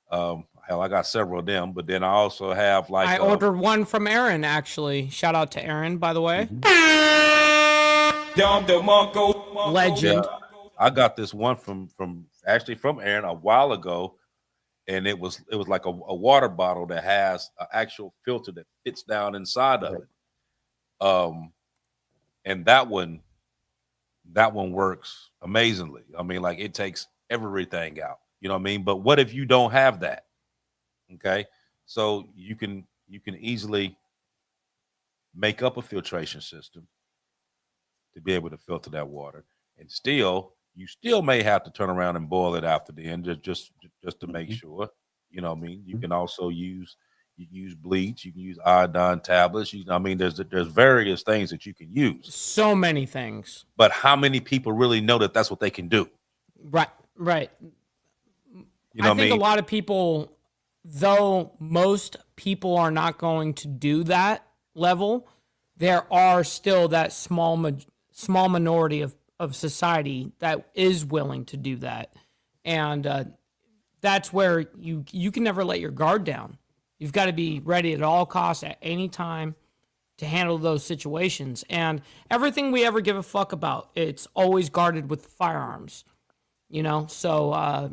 [SPEAKER 3] hell, I got several of them, but then I also have like,
[SPEAKER 5] I ordered one from Aaron, actually. Shout out to Aaron, by the way. Legend.
[SPEAKER 3] Yeah, I got this one from Aaron a while ago, and it was like a water bottle that has an actual filter that fits down inside of it. And that one works amazingly. I mean, like, it takes everything out. You know what I mean? But what if you don't have that? Okay, so you can easily make up a filtration system to be able to filter that water, and you still may have to turn around and boil it after the end, just to make sure. You know what I mean? You can also use bleach, you can use iodine tablets. I mean, there's various things that you can use.
[SPEAKER 5] So many things.
[SPEAKER 3] But how many people really know that that's what they can do?
[SPEAKER 5] Right.
[SPEAKER 3] You know
[SPEAKER 5] I think a lot of people, though most people are not going to do that level, there are still that small minority of society that is willing to do that. And that's where you can never let your guard down. You've got to be ready at all costs at any time to handle those situations. And everything we ever give a fuck about, it's always guarded with firearms, you know? So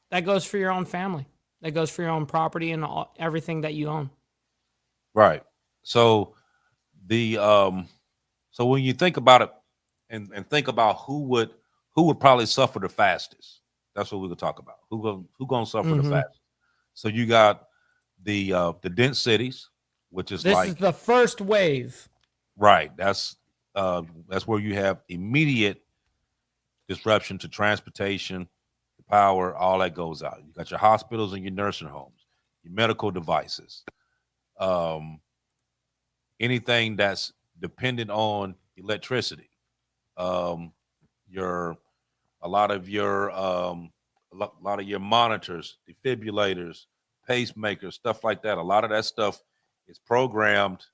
[SPEAKER 5] that goes for your own family. That goes for your own property and everything that you own.
[SPEAKER 3] Right. So so when you think about it and think about who would probably suffer the fastest, that's what we could talk about. Who gonna suffer the fastest? So you got the dense cities, which is
[SPEAKER 5] This
[SPEAKER 3] like
[SPEAKER 5] is the first wave.
[SPEAKER 3] right. That's where you have immediate disruption to transportation, the power, all that goes out. You got your hospitals and your nursing homes, your medical devices, anything that's dependent on electricity. Your a lot of your lot of your monitors, defibrillators, pacemakers, stuff like that. A lot of that stuff is programmed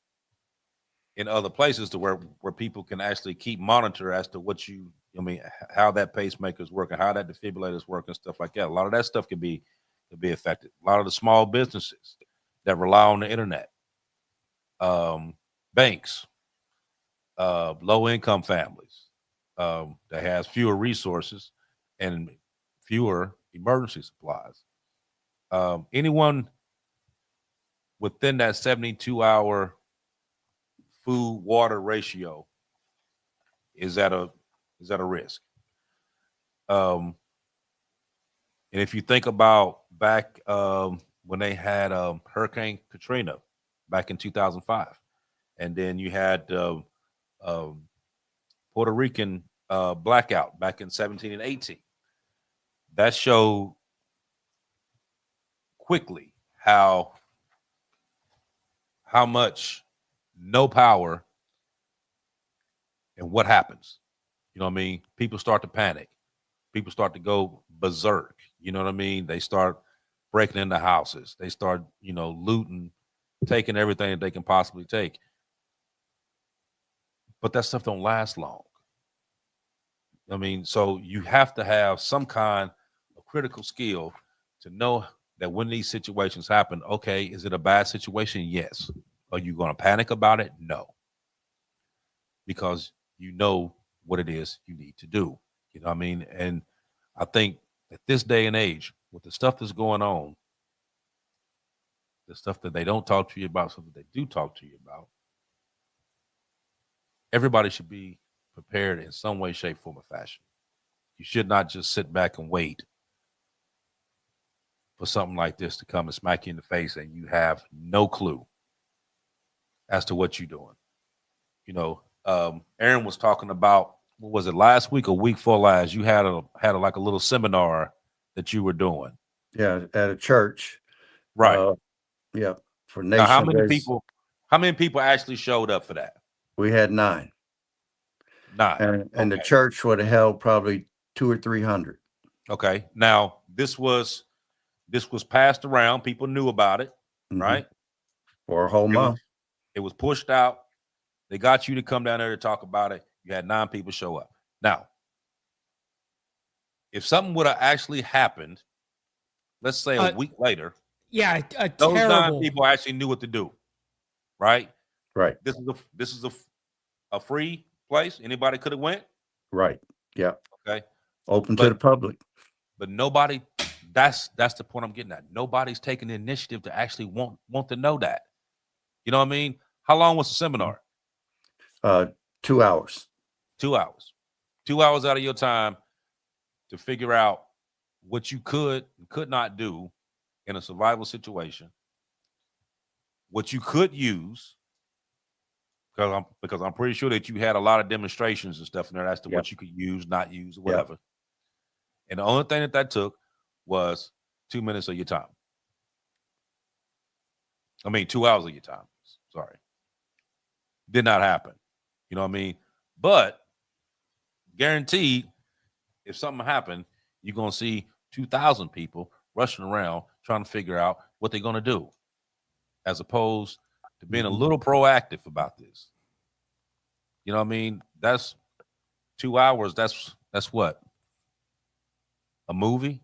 [SPEAKER 3] in other places to where people can actually keep monitor as to what how that pacemaker is working, how that defibrillator is working, stuff like that. A lot of that stuff can be affected. A lot of the small businesses that rely on the internet, banks, low income families that has fewer resources and fewer emergency supplies. Anyone within that 72-hour food water ratio is at a risk. And if you think about back when they had Hurricane Katrina back in 2005, and then you had Puerto Rican blackout back in 17 and 18, that showed quickly how much no power and what happens. You know what I mean? People start to panic. People start to go berserk. You know what I mean? They start breaking into houses. They start, looting, taking everything that they can possibly take. But that stuff don't last long. I mean, so you have to have some kind of critical skill to know that when these situations happen, okay, is it a bad situation? Yes. Are you going to panic about it? No. Because you know what it is you need to do. You know what I mean? And I think at this day and age, with the stuff that's going on, the stuff that they don't talk to you about, stuff that they do talk to you about, everybody should be prepared in some way, shape, form, or fashion. You should not just sit back and wait for something like this to come and smack you in the face and you have no clue as to what you're doing. Aaron was talking about, what was it, last week or week before last? You had like a little seminar that you were doing.
[SPEAKER 4] Yeah, at a church.
[SPEAKER 3] Right.
[SPEAKER 4] Yeah, for
[SPEAKER 3] Now, how
[SPEAKER 4] nation.
[SPEAKER 3] many people actually showed up for that?
[SPEAKER 4] We had 9.
[SPEAKER 3] 9.
[SPEAKER 4] And the church would have held probably 200 or 300.
[SPEAKER 3] Okay. Now, this was passed around. People knew about it, right?
[SPEAKER 4] For a whole month.
[SPEAKER 3] It was pushed out. They got you to come down there to talk about it. You had 9 people show up. Now, if something would have actually happened, let's say a week later,
[SPEAKER 5] those
[SPEAKER 3] 9 people actually knew what to do, right?
[SPEAKER 4] Right.
[SPEAKER 3] This is a free place. Anybody could have went.
[SPEAKER 4] Right. Yeah.
[SPEAKER 3] Okay.
[SPEAKER 4] Open to the public.
[SPEAKER 3] But nobody. That's the point I'm getting at. Nobody's taking the initiative to actually want to know that. You know what I mean? How long was the seminar?
[SPEAKER 4] 2 hours.
[SPEAKER 3] 2 hours. 2 hours out of your time to figure out what you could and could not do in a survival situation. What you could use, because I'm pretty sure that you had a lot of demonstrations and stuff in there as to what you could use, not use, or whatever. Yep. And the only thing that took was 2 minutes of your time. 2 hours of your time. Sorry. Did not happen. You know what I mean? But guaranteed, if something happened, you're going to see 2,000 people rushing around trying to figure out what they're going to do, as opposed to being a little proactive about this. You know what I mean? That's 2 hours. That's what? A movie?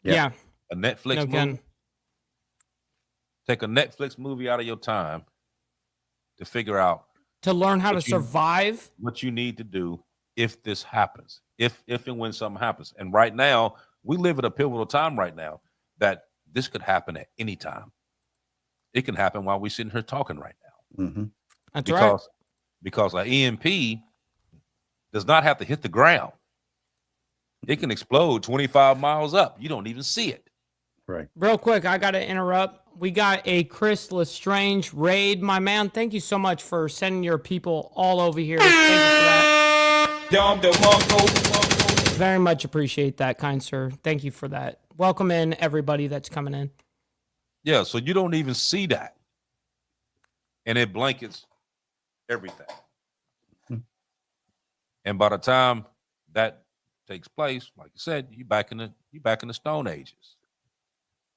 [SPEAKER 5] Yeah.
[SPEAKER 3] A Netflix movie? Take a Netflix movie out of your time to figure out
[SPEAKER 5] To learn how to
[SPEAKER 3] What you-
[SPEAKER 5] survive.
[SPEAKER 3] What you need to do if this happens, if and when something happens. And right now, we live at a pivotal time right now that this could happen at any time. It can happen while we're sitting here talking right now.
[SPEAKER 4] Mm-hmm.
[SPEAKER 5] That's right.
[SPEAKER 3] Because an EMP does not have to hit the ground. It can explode 25 miles up. You don't even see it.
[SPEAKER 4] Right.
[SPEAKER 5] Real quick, I got to interrupt. We got a Chris Lestrange raid, my man. Thank you so much for sending your people all over here. Thank you for that. Very much appreciate that, kind sir. Thank you for that. Welcome in everybody that's coming in.
[SPEAKER 3] Yeah, so you don't even see that. And it blankets everything. And by the time that takes place, like you said, you back in the Stone Ages.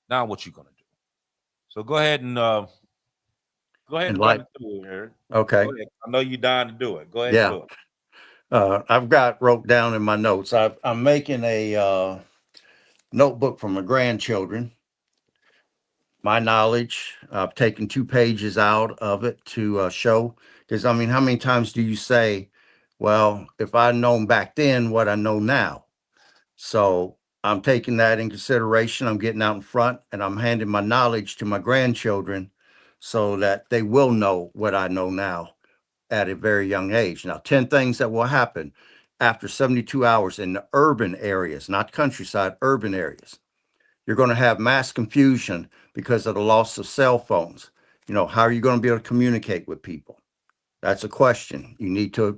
[SPEAKER 3] Now what you gonna do? So go ahead and run it through, Eric.
[SPEAKER 4] Okay.
[SPEAKER 3] I know you're dying to do it. Go ahead and do it.
[SPEAKER 4] I've wrote down in my notes. I'm making a notebook for my grandchildren. My knowledge. I've taken 2 pages out of it to show. Because I mean, how many times do you say, "Well, if I'd known back then what I know now"? So I'm taking that in consideration. I'm getting out in front and I'm handing my knowledge to my grandchildren so that they will know what I know now at a very young age. Now, 10 things that will happen after 72 hours in the urban areas, not countryside, urban areas. You're going to have mass confusion because of the loss of cell phones. You know, how are you going to be able to communicate with people? That's a question.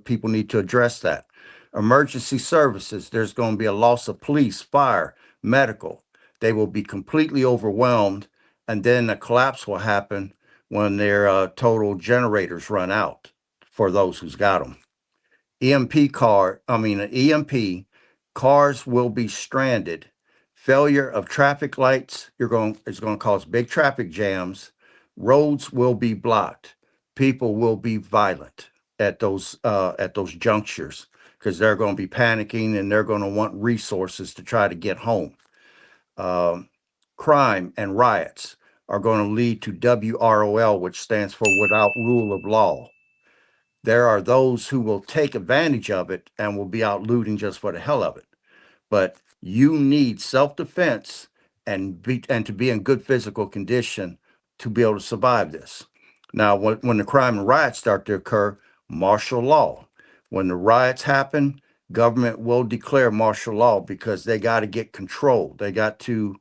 [SPEAKER 4] People need to address that. Emergency services, there's going to be a loss of police, fire, medical. They will be completely overwhelmed, and then a collapse will happen when their total generators run out for those who's got them. EMP cars will be stranded. Failure of traffic lights is going to cause big traffic jams. Roads will be blocked. People will be violent at those junctures because they're going to be panicking and they're going to want resources to try to get home. Crime and riots are going to lead to WROL, which stands for without rule of law. There are those who will take advantage of it and will be out looting just for the hell of it. But you need self-defense and to be in good physical condition to be able to survive this. Now, when the crime and riots start to occur, martial law. When the riots happen, government will declare martial law because they got to get control. They got to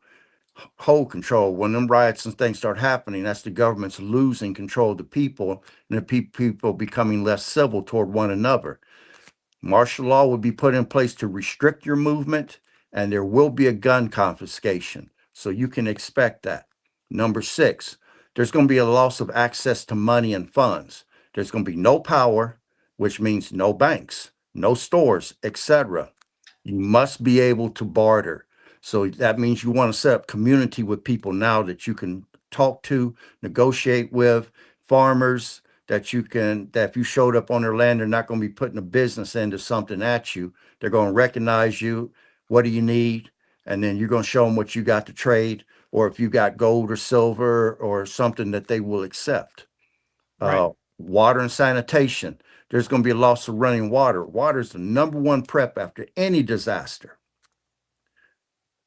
[SPEAKER 4] hold control. When them riots and things start happening, that's the government's losing control of the people and the people becoming less civil toward one another. Martial law will be put in place to restrict your movement, and there will be a gun confiscation. So you can expect that. Number 6, there's going to be a loss of access to money and funds. There's going to be no power, which means no banks, no stores, etc. You must be able to barter. So that means you want to set up community with people now that you can talk to, negotiate with, farmers, that if you showed up on their land, they're not going to be putting a business into something at you. They're going to recognize you. What do you need? And then you're going to show them what you got to trade, or if you got gold or silver or something that they will accept.
[SPEAKER 5] Right.
[SPEAKER 4] Water and sanitation. There's going to be a loss of running water. Water is the number one prep after any disaster.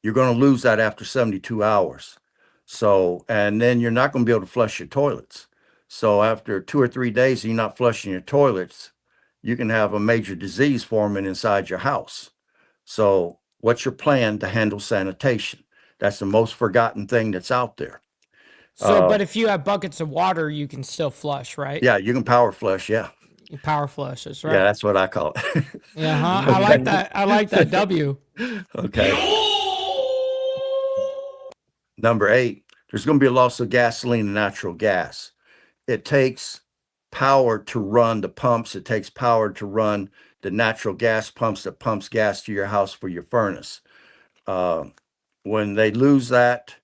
[SPEAKER 4] You're going to lose that after 72 hours. So, and then you're not going to be able to flush your toilets. So after 2 or 3 days, you're not flushing your toilets, you can have a major disease forming inside your house. So what's your plan to handle sanitation? That's the most forgotten thing that's out there.
[SPEAKER 5] So, but if you have buckets of water, you can still flush, right?
[SPEAKER 4] Yeah, you can power flush. Yeah.
[SPEAKER 5] You power flush, that's right.
[SPEAKER 4] Yeah, that's what I call it.
[SPEAKER 5] Yeah, huh? I like that. I like that W.
[SPEAKER 4] Okay. Number 8, there's going to be a loss of gasoline and natural gas. It takes power to run the pumps. It takes power to run the natural gas pumps that pumps gas to your house for your furnace. When they lose that,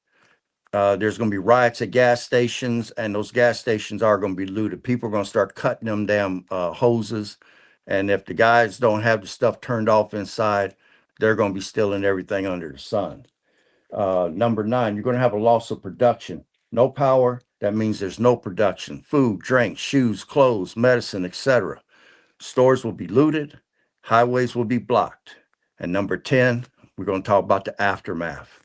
[SPEAKER 4] there's going to be riots at gas stations, and those gas stations are going to be looted. People are going to start cutting them damn hoses. And if the guys don't have the stuff turned off inside, they're going to be stealing everything under the sun. Number 9, you're going to have a loss of production. No power, That means there's no production, food, drink, shoes, clothes, medicine, etc. Stores will be looted, highways will be blocked. And number 10, we're going to talk about the aftermath.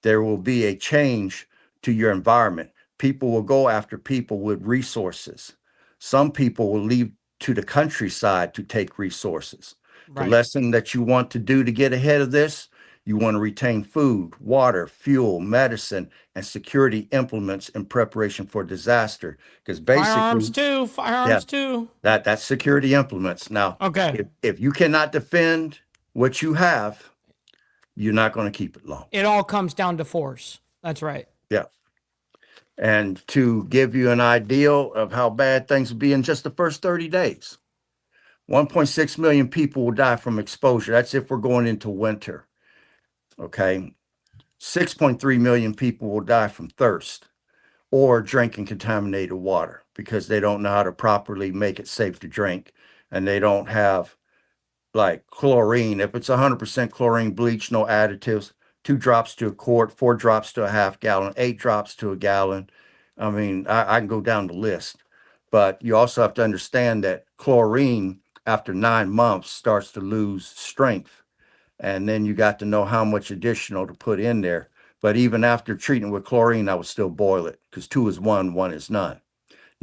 [SPEAKER 4] There will be a change to your environment. People will go after people with resources. Some people will leave to the countryside to take resources. The
[SPEAKER 5] Right.
[SPEAKER 4] lesson that you want to do to get ahead of this, you want to retain food, water, fuel, medicine, and security implements in preparation for disaster. Because
[SPEAKER 5] Firearms
[SPEAKER 4] basically,
[SPEAKER 5] too.
[SPEAKER 4] yeah,
[SPEAKER 5] Firearms too.
[SPEAKER 4] that's security implements. Now,
[SPEAKER 5] Okay.
[SPEAKER 4] if you cannot defend what you have, you're not going to keep it long.
[SPEAKER 5] It all comes down to force. That's right.
[SPEAKER 4] Yeah. And to give you an idea of how bad things will be in just the first 30 days, 1.6 million people will die from exposure. That's if we're going into winter. Okay. 6.3 million people will die from thirst or drinking contaminated water because they don't know how to properly make it safe to drink, and they don't have like chlorine. If it's 100% chlorine bleach, no additives, 2 drops to a quart, 4 drops to a half gallon, 8 drops to a gallon. I mean, I can go down the list. But you also have to understand that chlorine, after 9 months, starts to lose strength. And then you got to know how much additional to put in there. But even after treating with chlorine, I would still boil it because 2 is 1, 1 is none.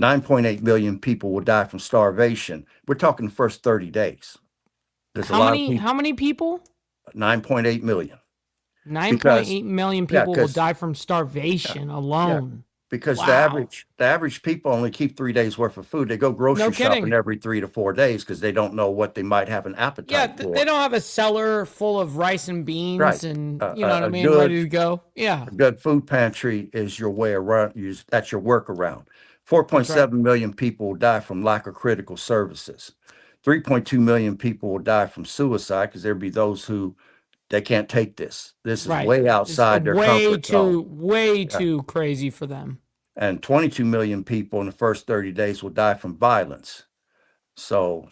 [SPEAKER 4] 9.8 million people will die from starvation. We're talking the first 30 days. There's a lot of people.
[SPEAKER 5] How many people?
[SPEAKER 4] 9.8 million.
[SPEAKER 5] 9.8 million
[SPEAKER 4] Yeah,
[SPEAKER 5] people will
[SPEAKER 4] 'cause-
[SPEAKER 5] die from starvation alone.
[SPEAKER 4] Because
[SPEAKER 5] Wow.
[SPEAKER 4] the average people only keep 3 days worth of food. They go grocery
[SPEAKER 5] No kidding.
[SPEAKER 4] shopping every 3 to 4 days because they don't know what they might have an
[SPEAKER 5] Yeah,
[SPEAKER 4] appetite for.
[SPEAKER 5] they don't have a cellar full of rice and beans
[SPEAKER 4] Right.
[SPEAKER 5] and
[SPEAKER 4] A-
[SPEAKER 5] you know
[SPEAKER 4] a-
[SPEAKER 5] what I
[SPEAKER 4] a
[SPEAKER 5] mean,
[SPEAKER 4] good-
[SPEAKER 5] ready to go. Yeah,
[SPEAKER 4] A good food pantry is your way around. That's your workaround.
[SPEAKER 5] that's
[SPEAKER 4] 4.7
[SPEAKER 5] right.
[SPEAKER 4] million people will die from lack of critical services. 3.2 million people will die from suicide because there'll be those who they can't take this. This is
[SPEAKER 5] Right.
[SPEAKER 4] way
[SPEAKER 5] It's
[SPEAKER 4] outside their
[SPEAKER 5] way
[SPEAKER 4] comfort zone.
[SPEAKER 5] way too crazy for them.
[SPEAKER 4] And 22 million people in the first 30 days will die from violence. So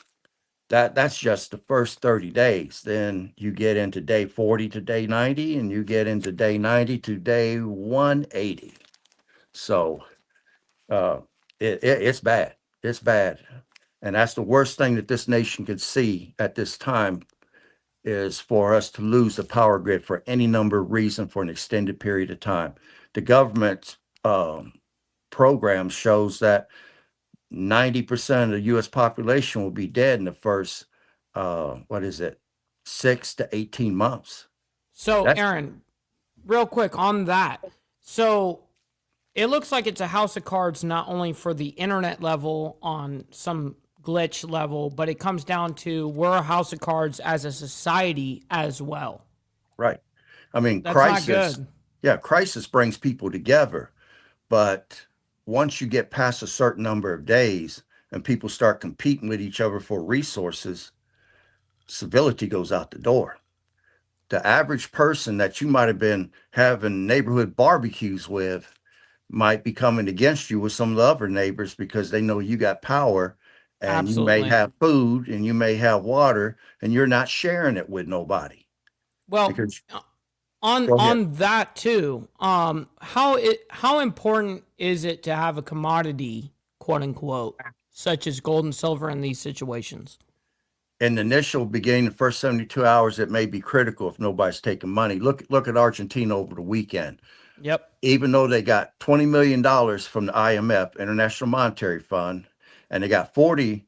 [SPEAKER 4] that's just the first 30 days. Then you get into day 40 to day 90, and you get into day 90 to day 180. So it's bad. It's bad. And that's the worst thing that this nation could see at this time is for us to lose the power grid for any number of reasons for an extended period of time. The government's program shows that 90% of the U.S. population will be dead in the first, 6 to 18 months.
[SPEAKER 5] So,
[SPEAKER 4] That's
[SPEAKER 5] Aaron, real quick on that. So, it looks like it's a house of cards not only for the internet level on some glitch level, but it comes down to we're a house of cards as a society as well.
[SPEAKER 4] right. I mean,
[SPEAKER 5] That's not
[SPEAKER 4] crisis.
[SPEAKER 5] good.
[SPEAKER 4] Yeah, crisis brings people together. But once you get past a certain number of days and people start competing with each other for resources, civility goes out the door. The average person that you might have been having neighborhood barbecues with might be coming against you with some of the other neighbors because they know you got power and you may
[SPEAKER 5] Absolutely.
[SPEAKER 4] have food and you may have water and you're not sharing it with nobody.
[SPEAKER 5] Well,
[SPEAKER 4] Because
[SPEAKER 5] on
[SPEAKER 4] Go ahead.
[SPEAKER 5] on that too, how important is it to have a commodity, quote unquote, such as gold and silver in these situations?
[SPEAKER 4] in the initial beginning, the first 72 hours, it may be critical if nobody's taking money. Look at Argentina over the weekend.
[SPEAKER 5] Yep.
[SPEAKER 4] Even though they got $20 million from the IMF, International Monetary Fund, and they got 20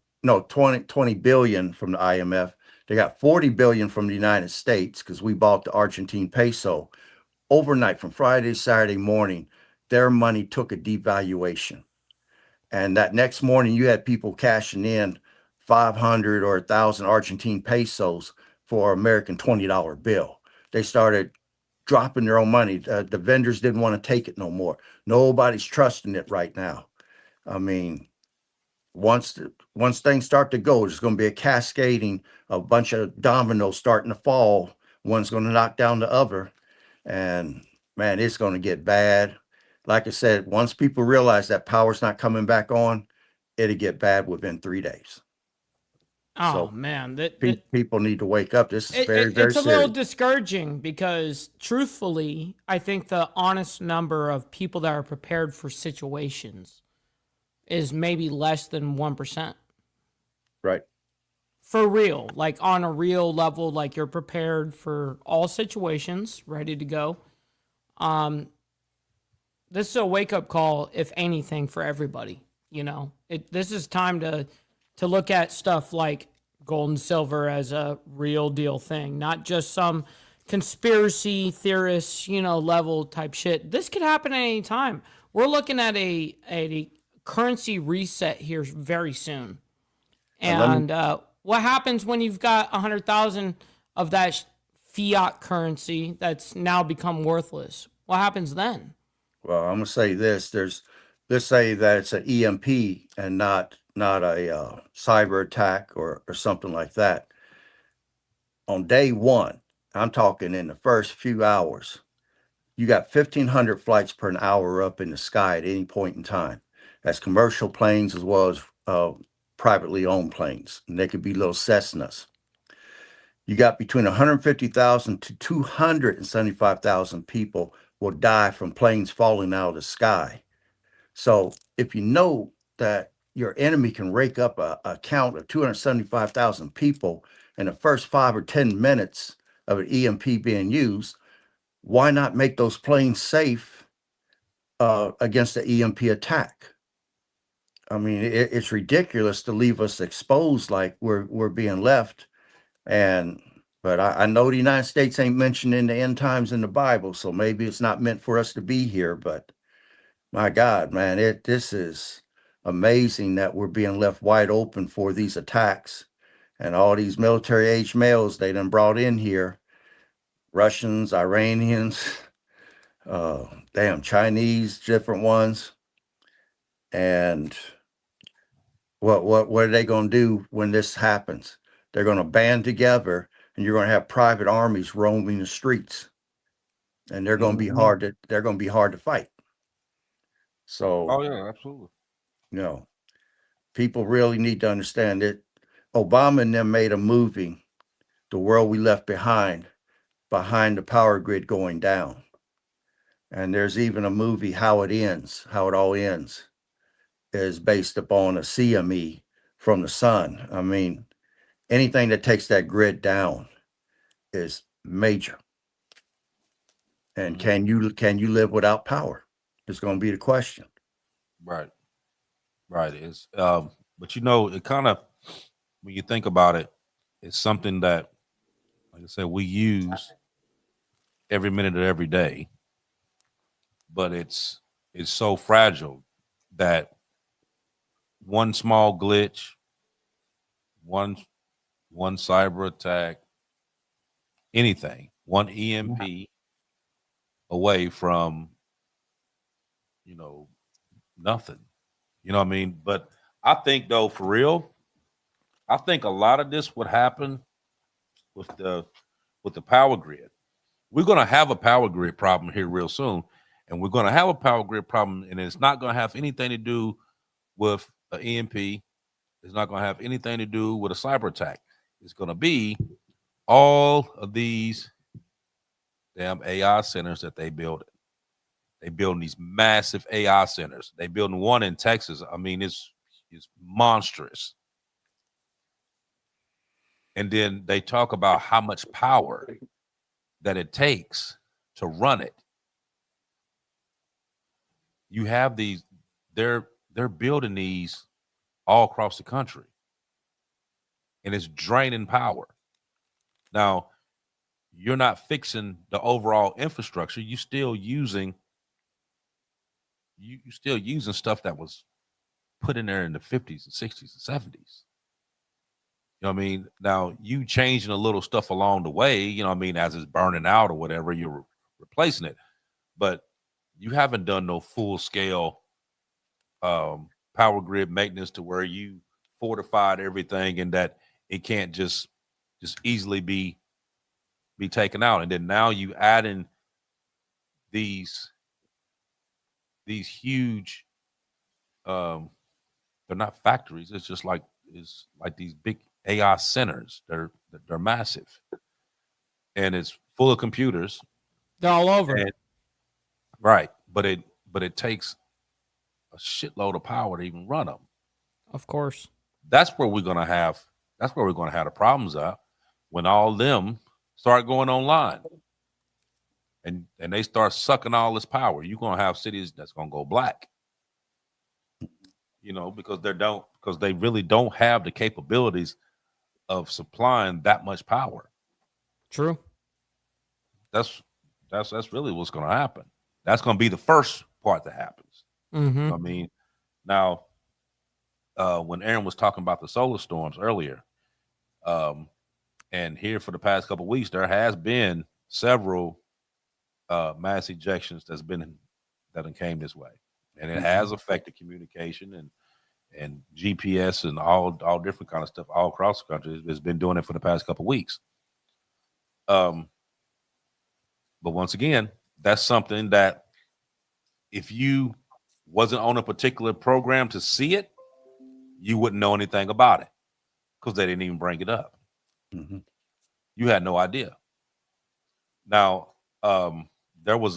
[SPEAKER 4] billion from the IMF. They got 40 billion from the United States because we bought the Argentine peso. Overnight, from Friday to Saturday morning, their money took a devaluation. And that next morning, you had people cashing in 500 or 1,000 Argentine pesos for American $20 bill. They started dropping their own money. The vendors didn't want to take it no more. Nobody's trusting it right now. I mean, once things start to go, there's going to be a cascading, a bunch of dominoes starting to fall. One's going to knock down the other, and man, it's going to get bad. Like I said, once people realize that power's not coming back on, it'll get bad within 3 days.
[SPEAKER 5] Oh
[SPEAKER 4] So
[SPEAKER 5] man,
[SPEAKER 4] people need to wake up. This is very, very
[SPEAKER 5] it's a little
[SPEAKER 4] serious.
[SPEAKER 5] discouraging because truthfully, I think the honest number of people that are prepared for situations is maybe less than 1%.
[SPEAKER 4] Right.
[SPEAKER 5] For real, like on a real level, like you're prepared for all situations, ready to go. Um, this is a wake up call, if anything, for everybody. This is time to look at stuff like gold and silver as a real deal thing, not just some conspiracy theorist, level type shit. This could happen at any time. We're looking at a currency reset here very soon.
[SPEAKER 4] And let me,
[SPEAKER 5] And what happens when you've got 100,000 of that fiat currency that's now become worthless? What happens then?
[SPEAKER 4] well, I'm gonna say this. Let's say that it's an EMP and not a cyber attack or something like that. On day one, I'm talking in the first few hours, you got 1,500 flights per hour up in the sky at any point in time. That's commercial planes as well as privately owned planes, and they could be little Cessnas. You got between 150,000 to 275,000 people will die from planes falling out of the sky. So if you know that your enemy can rake up a count of 275,000 people in the first 5 or 10 minutes of an EMP being used, why not make those planes safe against the EMP attack? I mean, it's ridiculous to leave us exposed like we're being left. But I know the United States ain't mentioned in the end times in the Bible, so maybe it's not meant for us to be here. But my God, man, this is amazing that we're being left wide open for these attacks and all these military age males they done brought in here, Russians, Iranians, damn Chinese, different ones. And what are they going to do when this happens? They're going to band together, and you're going to have private armies roaming the streets, and they're going to be hard to fight. So,
[SPEAKER 3] Oh yeah, absolutely.
[SPEAKER 4] you know, people really need to understand it. Obama and them made a movie, The World We Left behind the power grid going down. And there's even a movie, How It All Ends, is based upon a CME from the sun. I mean, anything that takes that grid down is major. And can you live without power? It's going to be the question.
[SPEAKER 3] Right. Right. It's but it kind of, when you think about it, it's something that, like I said, we use every minute of every day, but it's so fragile that one small glitch, one cyber attack, anything, one EMP away from, nothing. You know what I mean? But I think though, for real, I think a lot of this would happen with the power grid. We're going to have a power grid problem here real soon, and we're going to have a power grid problem, and it's not going to have anything to do with an EMP. It's not going to have anything to do with a cyber attack. It's going to be all of these damn AI centers that they build. They building these massive AI centers. They building one in Texas. I mean, it's monstrous. And then they talk about how much power that it takes to run it. You have these, they're building these all across the country, and it's draining power. Now, you're not fixing the overall infrastructure. You still using stuff that was put in there in the 50s and 60s and 70s. You know what I mean? Now, you changing a little stuff along the way, you know what I mean, as it's burning out or whatever, you're replacing it. But you haven't done no full scale power grid maintenance to where you fortified everything and that it can't just easily be taken out. And then now you add in these huge they're not factories, it's like these big AI centers. They're massive, and it's full of computers.
[SPEAKER 5] They're all over.
[SPEAKER 3] And, right, but it takes a shitload of power to even run them.
[SPEAKER 5] Of course.
[SPEAKER 3] That's where we're gonna have the problems at when all them start going online and they start sucking all this power. You're gonna have cities that's gonna go black. Because they really don't have the capabilities of supplying that much power.
[SPEAKER 5] True.
[SPEAKER 3] That's really what's gonna happen. That's gonna be the first part that happens.
[SPEAKER 5] Mm-hmm.
[SPEAKER 3] I mean, now when Aaron was talking about the solar storms earlier, and here for the past couple of weeks, there has been several mass ejections that came this way, and it has affected communication and GPS and all different kind of stuff all across the country. It's been doing it for the past couple of weeks. But once again, that's something that if you wasn't on a particular program to see it, you wouldn't know anything about it because they didn't even bring it up.
[SPEAKER 4] Mm-hmm.
[SPEAKER 3] You had no idea. Now, there was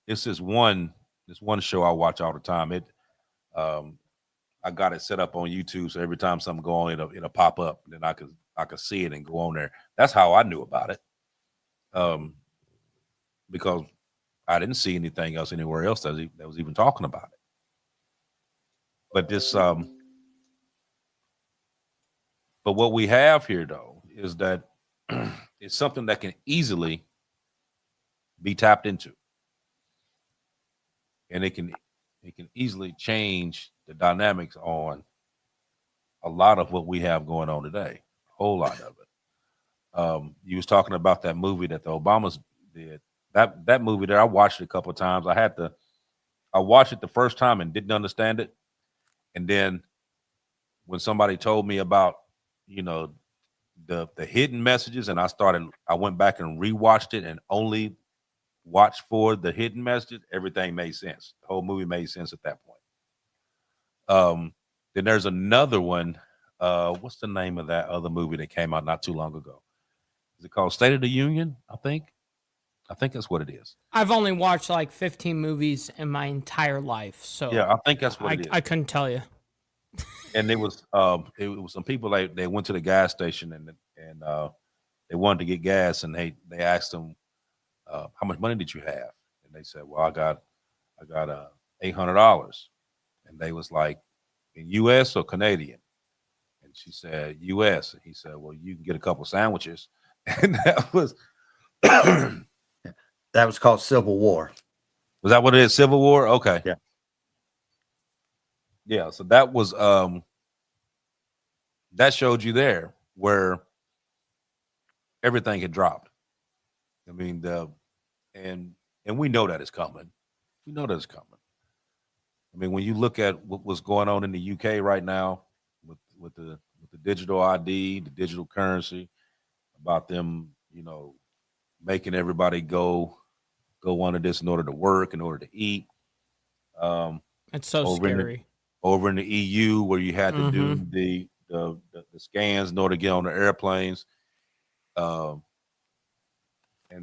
[SPEAKER 3] this one show I watch all the time. I got it set up on YouTube, so every time something go on, it'll pop up, and then I could see it and go on there. That's how I knew about it, because I didn't see anything else anywhere else that was even talking about it. But but what we have here though is that it's something that can easily be tapped into, and it can easily change the dynamics on a lot of what we have going on today. A whole lot of it. You was talking about that movie that the Obamas did. That movie there, I watched it a couple of times. I watched it the first time and didn't understand it, and then when somebody told me about the hidden messages, and I went back and rewatched it and only watched for the hidden messages, everything made sense. The whole movie made sense at that point. Then there's another one. What's the name of that other movie that came out not too long ago? Is it called State of the Union? I think that's what it is.
[SPEAKER 5] I've only watched like 15 movies in my entire life, so
[SPEAKER 3] yeah, I think that's what it is.
[SPEAKER 5] I couldn't tell you.
[SPEAKER 3] And it was some people they went to the gas station and they wanted to get gas, and they asked them, how much money did you have? And they said, well, I got $800. And they was like, in US or Canadian? And she said US. And he said, well, you can get a couple sandwiches. And that was
[SPEAKER 4] That was called Civil War.
[SPEAKER 3] Was that what it is? Civil War? Okay.
[SPEAKER 4] Yeah.
[SPEAKER 3] Yeah. So that was that showed you there where everything had dropped. I mean, and we know that it's coming. We know that it's coming. I mean, when you look at what's going on in the UK right now with the digital ID, the digital currency, about them, making everybody go under this in order to work, in order to eat.
[SPEAKER 5] It's so scary.
[SPEAKER 3] Over in the EU, where you had to do the scans in order to get on the airplanes. And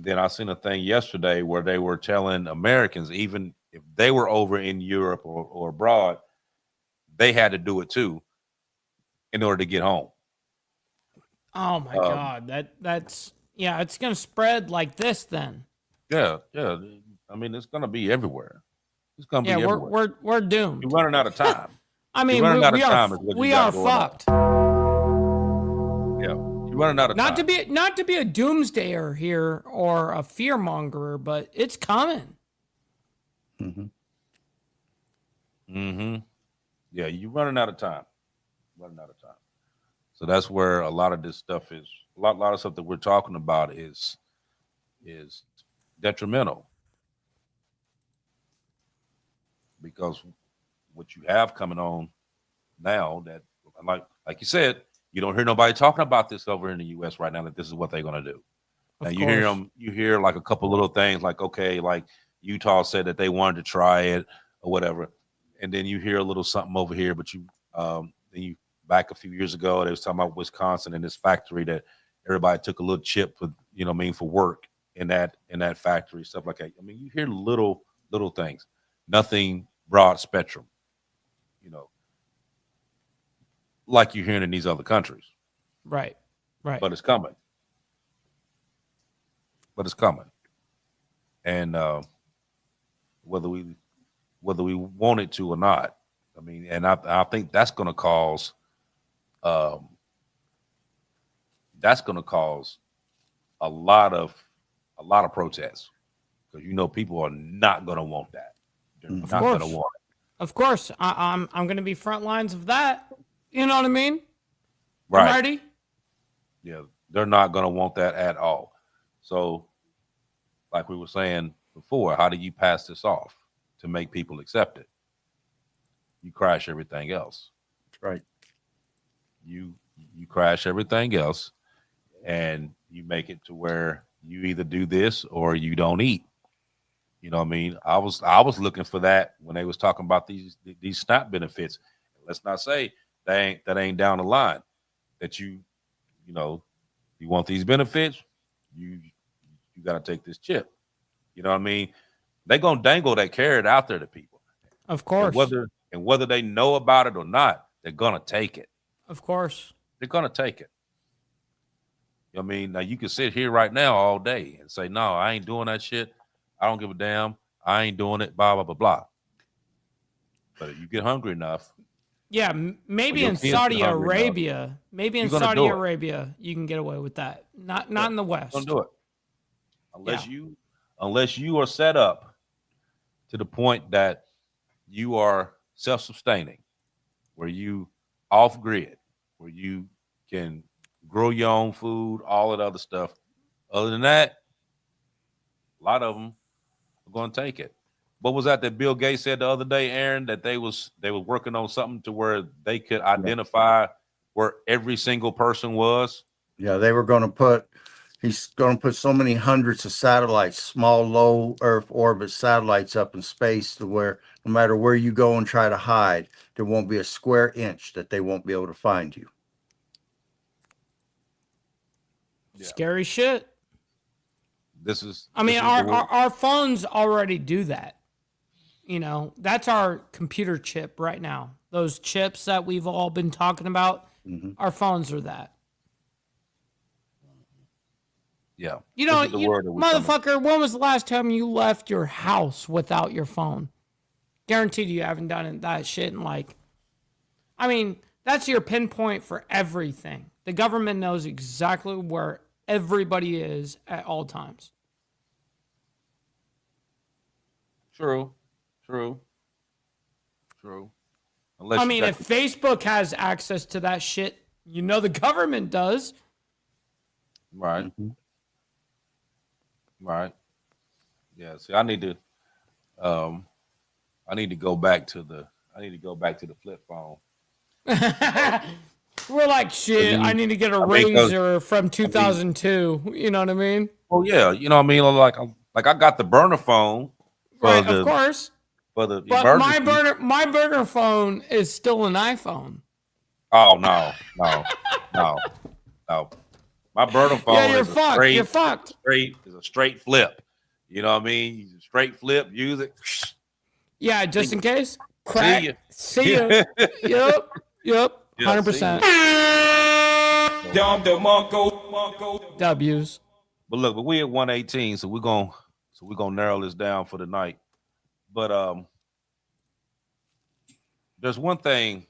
[SPEAKER 3] then I seen a thing yesterday where they were telling Americans, even if they were over in Europe or abroad, they had to do it too in order to get home.
[SPEAKER 5] Oh my God. That's it's gonna spread like this then.
[SPEAKER 3] Yeah. I mean, it's gonna be everywhere. It's gonna be everywhere.
[SPEAKER 5] We're doomed.
[SPEAKER 3] You're running out of time.
[SPEAKER 5] I mean, we are fucked.
[SPEAKER 3] Yeah, you're running out of time.
[SPEAKER 5] Not to be a doomsdayer here or a fearmongerer, but it's coming.
[SPEAKER 3] Yeah, you're running out of time. So that's where a lot of this stuff is. A lot of stuff that we're talking about is detrimental, because what you have coming on now, that like you said, you don't hear nobody talking about this over in the U.S. right now, that this is what they're going to do. Now you hear like a couple little things, like, okay, like Utah said that they wanted to try it or whatever, and then you hear a little something over here, but back a few years ago, they was talking about Wisconsin and this factory that everybody took a little chip for, you know what I mean, for work in that factory, stuff like that. I mean, you hear little things, nothing broad spectrum, you know, like you're hearing in these other countries.
[SPEAKER 5] Right. Right.
[SPEAKER 3] But it's coming. And whether we want it to or not, I mean, and I think that's going to cause a lot of protests, because you know people are not going to want that. They're
[SPEAKER 4] Of
[SPEAKER 3] not going to want it.
[SPEAKER 5] Of course, I'm going to be front lines of that. You know what I mean?
[SPEAKER 3] Right.
[SPEAKER 5] I'm ready.
[SPEAKER 3] Yeah, they're not going to want that at all. So, like we were saying before, how do you pass this off to make people accept it? You crash everything else.
[SPEAKER 4] That's right.
[SPEAKER 3] You crash everything else, and you make it to where you either do this or you don't eat. You know what I mean? I was looking for that when they was talking about these SNAP benefits. Let's not say that ain't down the line, that you know, you want these benefits, you got to take this chip. You know what I mean? They gonna dangle that carrot out there to people.
[SPEAKER 5] Of course.
[SPEAKER 3] And whether they know about it or not, they're gonna take it.
[SPEAKER 5] Of course.
[SPEAKER 3] They're gonna take it. You know what I mean? Now you can sit here right now all day and say, no, I ain't doing that shit. I don't give a damn. I ain't doing it, blah, blah, blah, blah. But if you get hungry enough.
[SPEAKER 5] Yeah, maybe in Saudi Arabia, you can get away with that. Not in the West.
[SPEAKER 3] Don't do it. Unless you are set up to the point that you are self-sustaining, where you off grid, where you can grow your own food, all that other stuff. Other than that, a lot of them are going to take it. What was that Bill Gates said the other day, Aaron, that they was working on something to where they could identify where every single person was?
[SPEAKER 4] Yeah, they were going to put, he's going to put so many hundreds of satellites, small, low Earth orbit satellites up in space, to where no matter where you go and try to hide, there won't be a square inch that they won't be able to find you.
[SPEAKER 3] Yeah.
[SPEAKER 5] Scary shit.
[SPEAKER 3] I mean,
[SPEAKER 5] our phones already do that. You know, that's our computer chip right now. Those chips that we've all been talking about, our phones are that.
[SPEAKER 3] Yeah.
[SPEAKER 5] You know, motherfucker, when was the last time you left your house without your phone? Guaranteed you haven't done that shit in that's your pinpoint for everything. The government knows exactly where everybody is at all times.
[SPEAKER 3] True.
[SPEAKER 5] If Facebook has access to that shit, you know the government does.
[SPEAKER 3] Right. Mm-hmm. Right. Yeah. See, I need to go back to the flip phone.
[SPEAKER 5] We're like, shit, I need to get a razor from 2002. You know what I mean?
[SPEAKER 3] Well, yeah. You know what I mean? Like I got the burner phone.
[SPEAKER 5] Right, of course.
[SPEAKER 3] But
[SPEAKER 5] my burner phone is still an iPhone.
[SPEAKER 3] Oh no. My burner phone
[SPEAKER 5] you're fucked.
[SPEAKER 3] Is a straight flip. You know what I mean? Straight flip, use it.
[SPEAKER 5] Yeah, just in case. Crack. See ya. Yep. 100%. W's.
[SPEAKER 3] But look, we at 118, so we're gonna narrow this down for the night. But there's one thing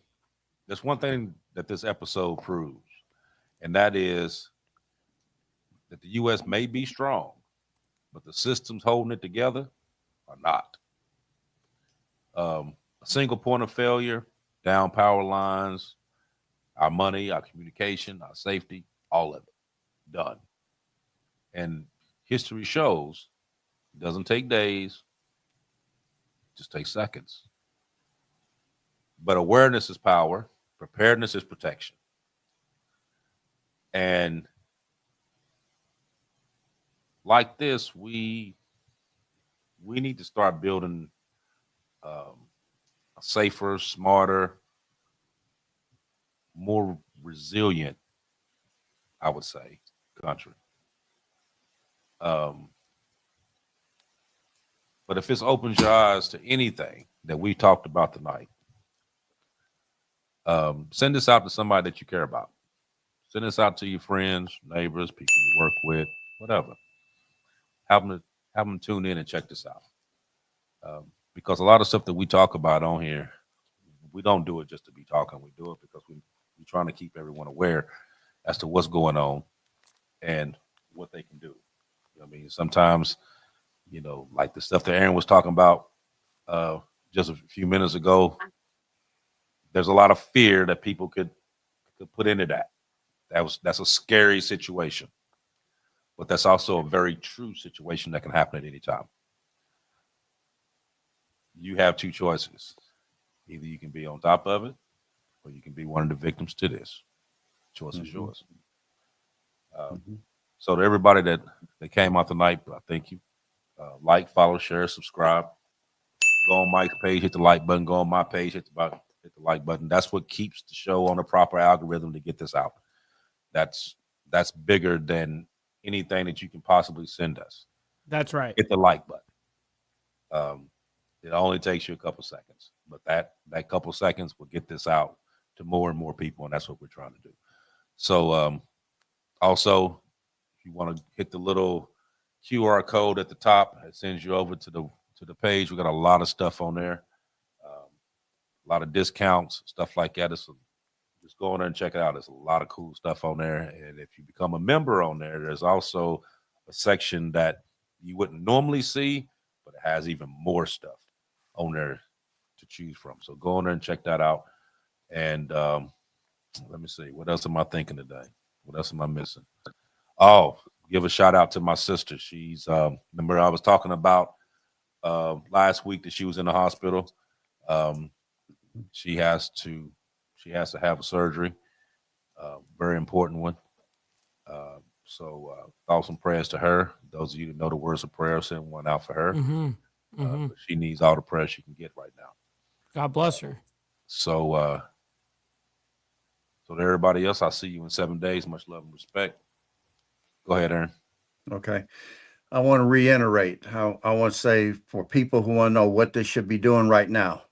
[SPEAKER 3] that this episode proves, and that is that the U.S. may be strong, but the systems holding it together are not. A single point of failure, down power lines, our money, our communication, our safety, all of it done. And history shows it doesn't take days, it just takes seconds. But awareness is power, preparedness is protection. And like this, we need to start building a safer, smarter, more resilient, I would say, country. But if this opens your eyes to anything that we talked about tonight, send this out to somebody that you care about. Send this out to your friends, neighbors, people you work with, whatever. Have them tune in and check this out. Because a lot of stuff that we talk about on here, we don't do it just to be talking. We do it because we're trying to keep everyone aware as to what's going on and what they can do. You know what I mean? Sometimes, you know, like the stuff that Aaron was talking about just a few minutes ago, there's a lot of fear that people could put into that. That's a scary situation, but that's also a very true situation that can happen at any time. You have two choices. Either you can be on top of it, or you can be one of the victims to this. Choice is yours. So to everybody that came out tonight, I thank you. Like, follow, share, subscribe. Go on Mike's page, hit the like button. Go on my page, hit the like button. That's what keeps the show on the proper algorithm to get this out. That's bigger than anything that you can possibly send us.
[SPEAKER 5] That's right.
[SPEAKER 3] Hit the like button. It only takes you a couple seconds, but that couple seconds will get this out to more and more people, and that's what we're trying to do. So also, if you want to hit the little QR code at the top, it sends you over to the page. We got a lot of stuff on there, a lot of discounts, stuff like that. Just go in there and check it out. There's a lot of cool stuff on there. And if you become a member on there, there's also a section that you wouldn't normally see, but it has even more stuff on there to choose from. So go in there and check that out. And let me see. What else am I thinking today? What else am I missing? Oh, give a shout out to my sister. She's remember I was talking about last week that she was in the hospital. She has to have a surgery, very important one. So thoughts and prayers to her. Those of you that know the words of prayer, send one out for her. But she needs all the prayer she can get right now.
[SPEAKER 5] God bless her.
[SPEAKER 3] So to everybody else, I'll see you in 7 days. Much love and respect. Go ahead, Aaron.
[SPEAKER 4] Okay. I want to reiterate how I want to say for people who want to know what they should be doing right now.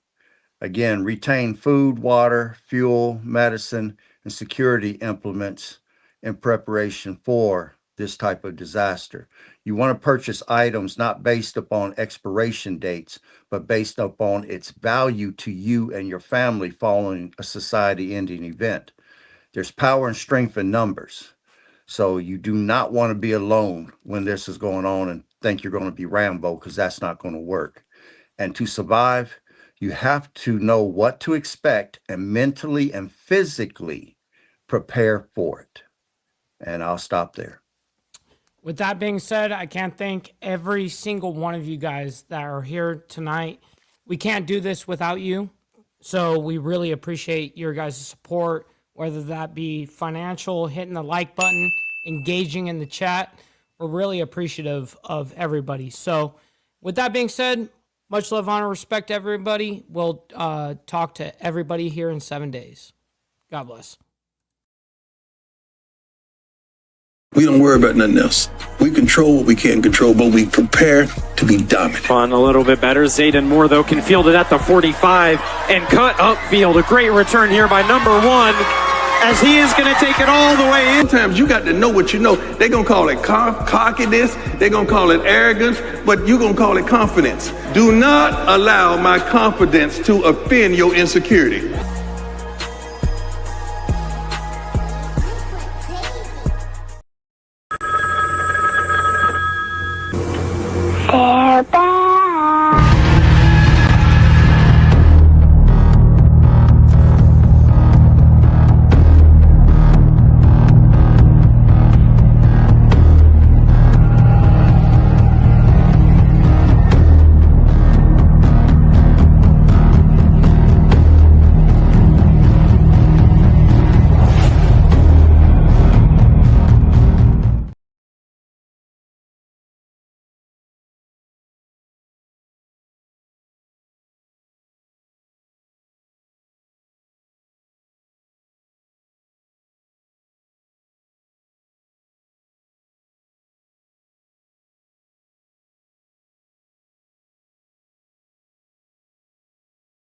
[SPEAKER 4] Again, retain food, water, fuel, medicine, and security implements in preparation for this type of disaster. You want to purchase items not based upon expiration dates, but based upon its value to you and your family following a society-ending event. There's power and strength in numbers. So you do not want to be alone when this is going on and think you're going to be Rambo, because that's not going to work. And to survive, you have to know what to expect and mentally and physically prepare for it. And I'll stop there.
[SPEAKER 5] With that being said, I can't thank every single one of you guys that are here tonight. We can't do this without you. So we really appreciate your guys' support, whether that be financial, hitting the like button, engaging in the chat. We're really appreciative of everybody. So with that being said, much love, honor, respect, everybody. We'll talk to everybody here in 7 days. God bless.
[SPEAKER 6] We don't worry about nothing else. We control what we can control, but we prepare to be dominant.
[SPEAKER 7] On a little bit better. Zayden Moore, though, can field it at the 45 and cut upfield. A great return here by number 1 as he is going to take it all the way in.
[SPEAKER 6] Sometimes you got to know what you know. They're going to call it cockiness. They're going to call it arrogance, but you're going to call it confidence. Do not allow my confidence to offend your insecurity.